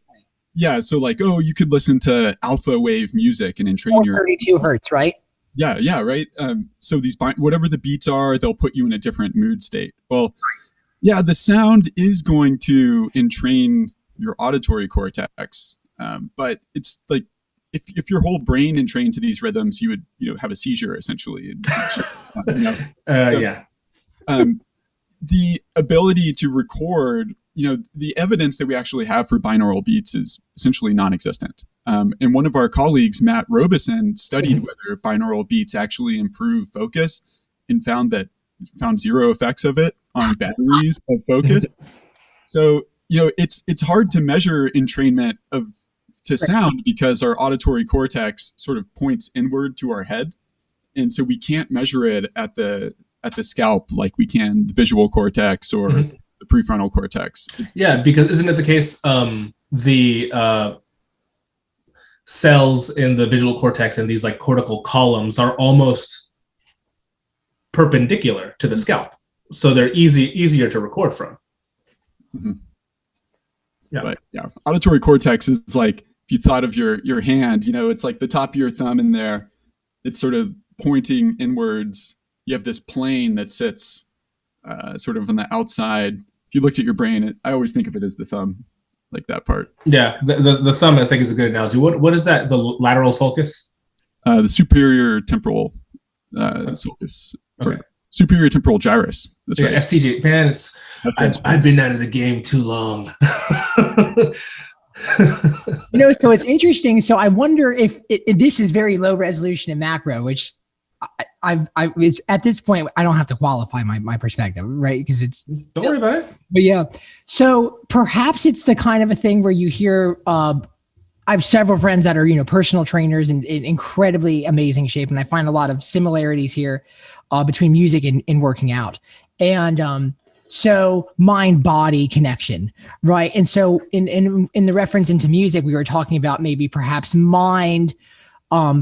Yeah, so like, you could listen to alpha wave music and entrain your 32 hertz, right? Yeah, right. So these whatever the beats are, they'll put you in a different mood state. Well, yeah, the sound is going to entrain your auditory cortex, but it's like if your whole brain entrained to these rhythms, you would have a seizure essentially. Yeah. The ability to record, the evidence that we actually have for binaural beats is essentially non-existent. And one of our colleagues, Matt Robeson, studied whether binaural beats actually improve focus and found zero effects of it on batteries of focus. So, it's hard to measure entrainment to sound because our auditory cortex sort of points inward to our head. And so we can't measure it at the scalp like we can the visual cortex or the prefrontal cortex. Because isn't it the case the cells in the visual cortex and these like cortical columns are almost perpendicular to the scalp, so they're easier to record from. But auditory cortex is like, if you thought of your hand, it's like the top of your thumb in there. It's sort of pointing inwards. You have this plane that sits sort of on the outside. If you looked at your brain, I always think of it as the thumb, like that part. Yeah, the thumb, I think, is a good analogy. What is that? The lateral sulcus? The superior temporal sulcus. Okay. Superior temporal gyrus. That's right. STG. Man, I've been out of the game too long. So it's interesting. So I wonder if this is very low resolution and macro, which I at this point, I don't have to qualify my perspective, right? Because don't worry about it. But yeah, so perhaps it's the kind of a thing where you hear, I have several friends that are, personal trainers in incredibly amazing shape. And I find a lot of similarities here between music and working out. And so mind-body connection, right? And so in the reference into music, we were talking about maybe perhaps mind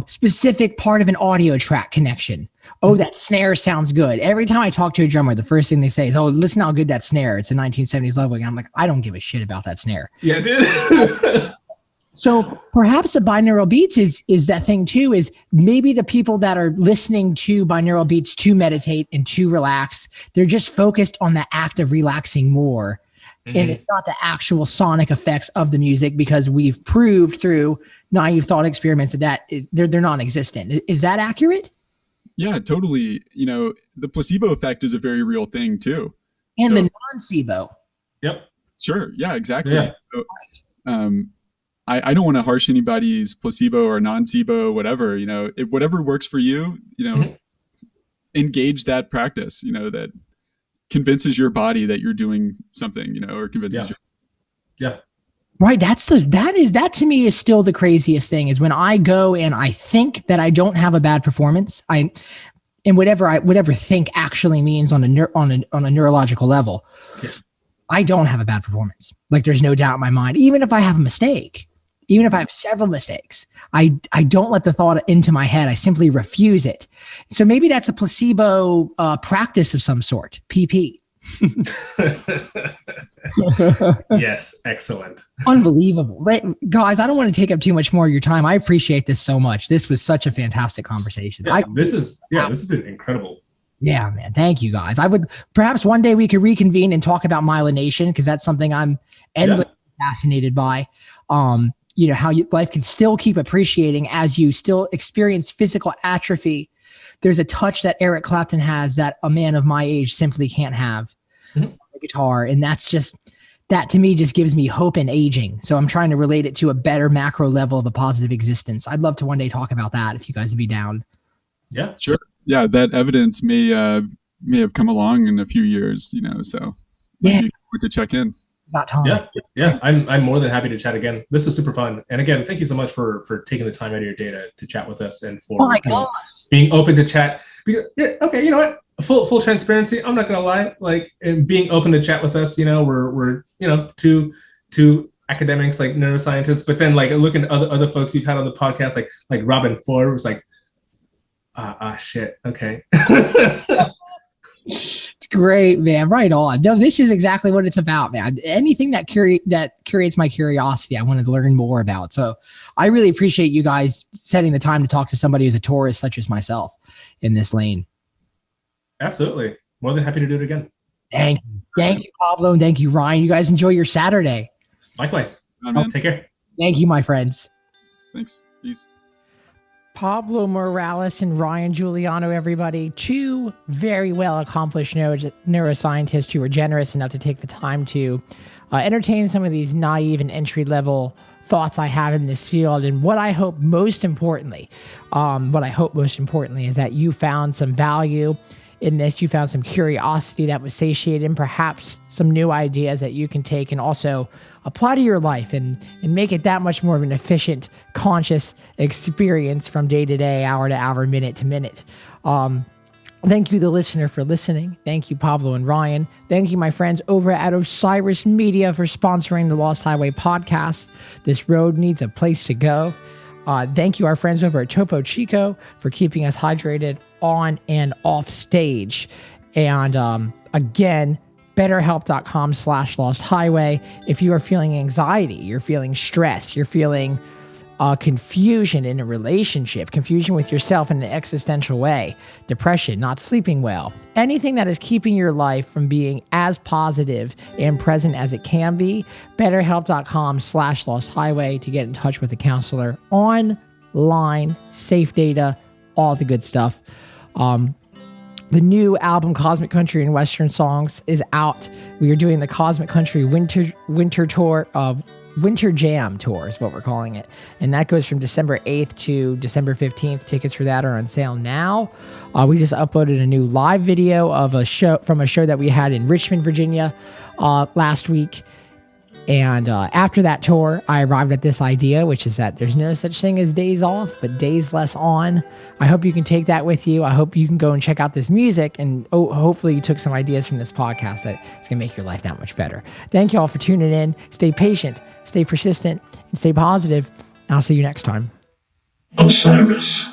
specific part of an audio track connection. Oh, that snare sounds good. Every time I talk to a drummer, the first thing they say is, oh, listen how good that snare. It's a 1970s leveling. I'm like, I don't give a shit about that snare. Yeah, dude. So perhaps the binaural beats is that thing too, is maybe the people that are listening to binaural beats to meditate and to relax, they're just focused on the act of relaxing more. And it's not the actual sonic effects of the music, because we've proved through naive thought experiments that they're non-existent. Is that accurate? Yeah, totally. The placebo effect is a very real thing too. And the non-SIBO. Yep. Sure. Yeah, exactly. Yeah. So, I don't want to harsh anybody's placebo or non-SIBO, whatever, whatever works for you, engage that practice, that convinces your body that you're doing something, or convinces you. Yeah. Right. That to me is still the craziest thing, is when I go and I think that I don't have a bad performance. And whatever think actually means on a neurological level, I don't have a bad performance. Like, there's no doubt in my mind, even if I have a mistake, even if I have several mistakes, I don't let the thought into my head. I simply refuse it. So maybe that's a placebo practice of some sort, PP. Yes, excellent. Unbelievable. Guys, I don't want to take up too much more of your time. I appreciate this so much. This was such a fantastic conversation. This has been incredible. Yeah, man. Thank you, guys. I would perhaps one day we could reconvene and talk about myelination, because that's something I'm endlessly fascinated by. How life can still keep appreciating as you still experience physical atrophy. There's a touch that Eric Clapton has that a man of my age simply can't have on the guitar. And that to me just gives me hope in aging. So I'm trying to relate it to a better macro level of a positive existence. I'd love to one day talk about that if you guys would be down. Yeah, sure. Yeah, that evidence may have come along in a few years, so maybe we could check in. About time. Yeah. I'm more than happy to chat again. This was super fun. And again, thank you so much for taking the time out of your day to chat with us, and for being open to chat. Because, okay, you know what? Full transparency. I'm not gonna lie. Like, and being open to chat with us. We're two academics, like neuroscientists. But then, like, looking at other folks you've had on the podcast, like Robin Ford was like, shit. Okay. Great, man. Right on. No, this is exactly what it's about, man. Anything that curates my curiosity, I wanted to learn more about. So I really appreciate you guys setting the time to talk to somebody who's a tourist such as myself in this lane. Absolutely. More than happy to do it again. Thank you, Pablo, and thank you, Ryan. You guys enjoy your Saturday. Likewise. Take care. Thank you, my friends. Thanks. Peace. Pablo Morales and Ryan Juliano, everybody, two very well accomplished neuroscientists who were generous enough to take the time to entertain some of these naive and entry level thoughts I have in this field. And what I hope most importantly is that you found some value in this. You found some curiosity that was satiated, and perhaps some new ideas that you can take and also apply to your life and make it that much more of an efficient, conscious experience from day to day, hour to hour, minute to minute. Thank you, the listener, for listening. Thank you, Pablo and Ryan. Thank you, my friends over at Osiris Media, for sponsoring the Lost Highway podcast. This road needs a place to go. Thank you, our friends over at Topo Chico, for keeping us hydrated on and off stage. And again, betterhelp.com/lost highway. If you are feeling anxiety, you're feeling stress, you're feeling confusion in a relationship, confusion with yourself in an existential way, depression, not sleeping well, anything that is keeping your life from being as positive and present as it can be, betterhelp.com/lost highway to get in touch with a counselor online, safe data, all the good stuff. The new album Cosmic Country and Western Songs is out. We are doing the Cosmic Country winter tour of Winter Jam Tour is what we're calling it. And that goes from December 8th to December 15th. Tickets for that are on sale now. We just uploaded a new live video of a show that we had in Richmond, Virginia last week. And after that tour, I arrived at this idea, which is that there's no such thing as days off, but days less on. I hope you can take that with you. I hope you can go and check out this music, and hopefully you took some ideas from this podcast that is going to make your life that much better. Thank you all for tuning in. Stay patient, stay persistent, and stay positive. I'll see you next time. Osiris.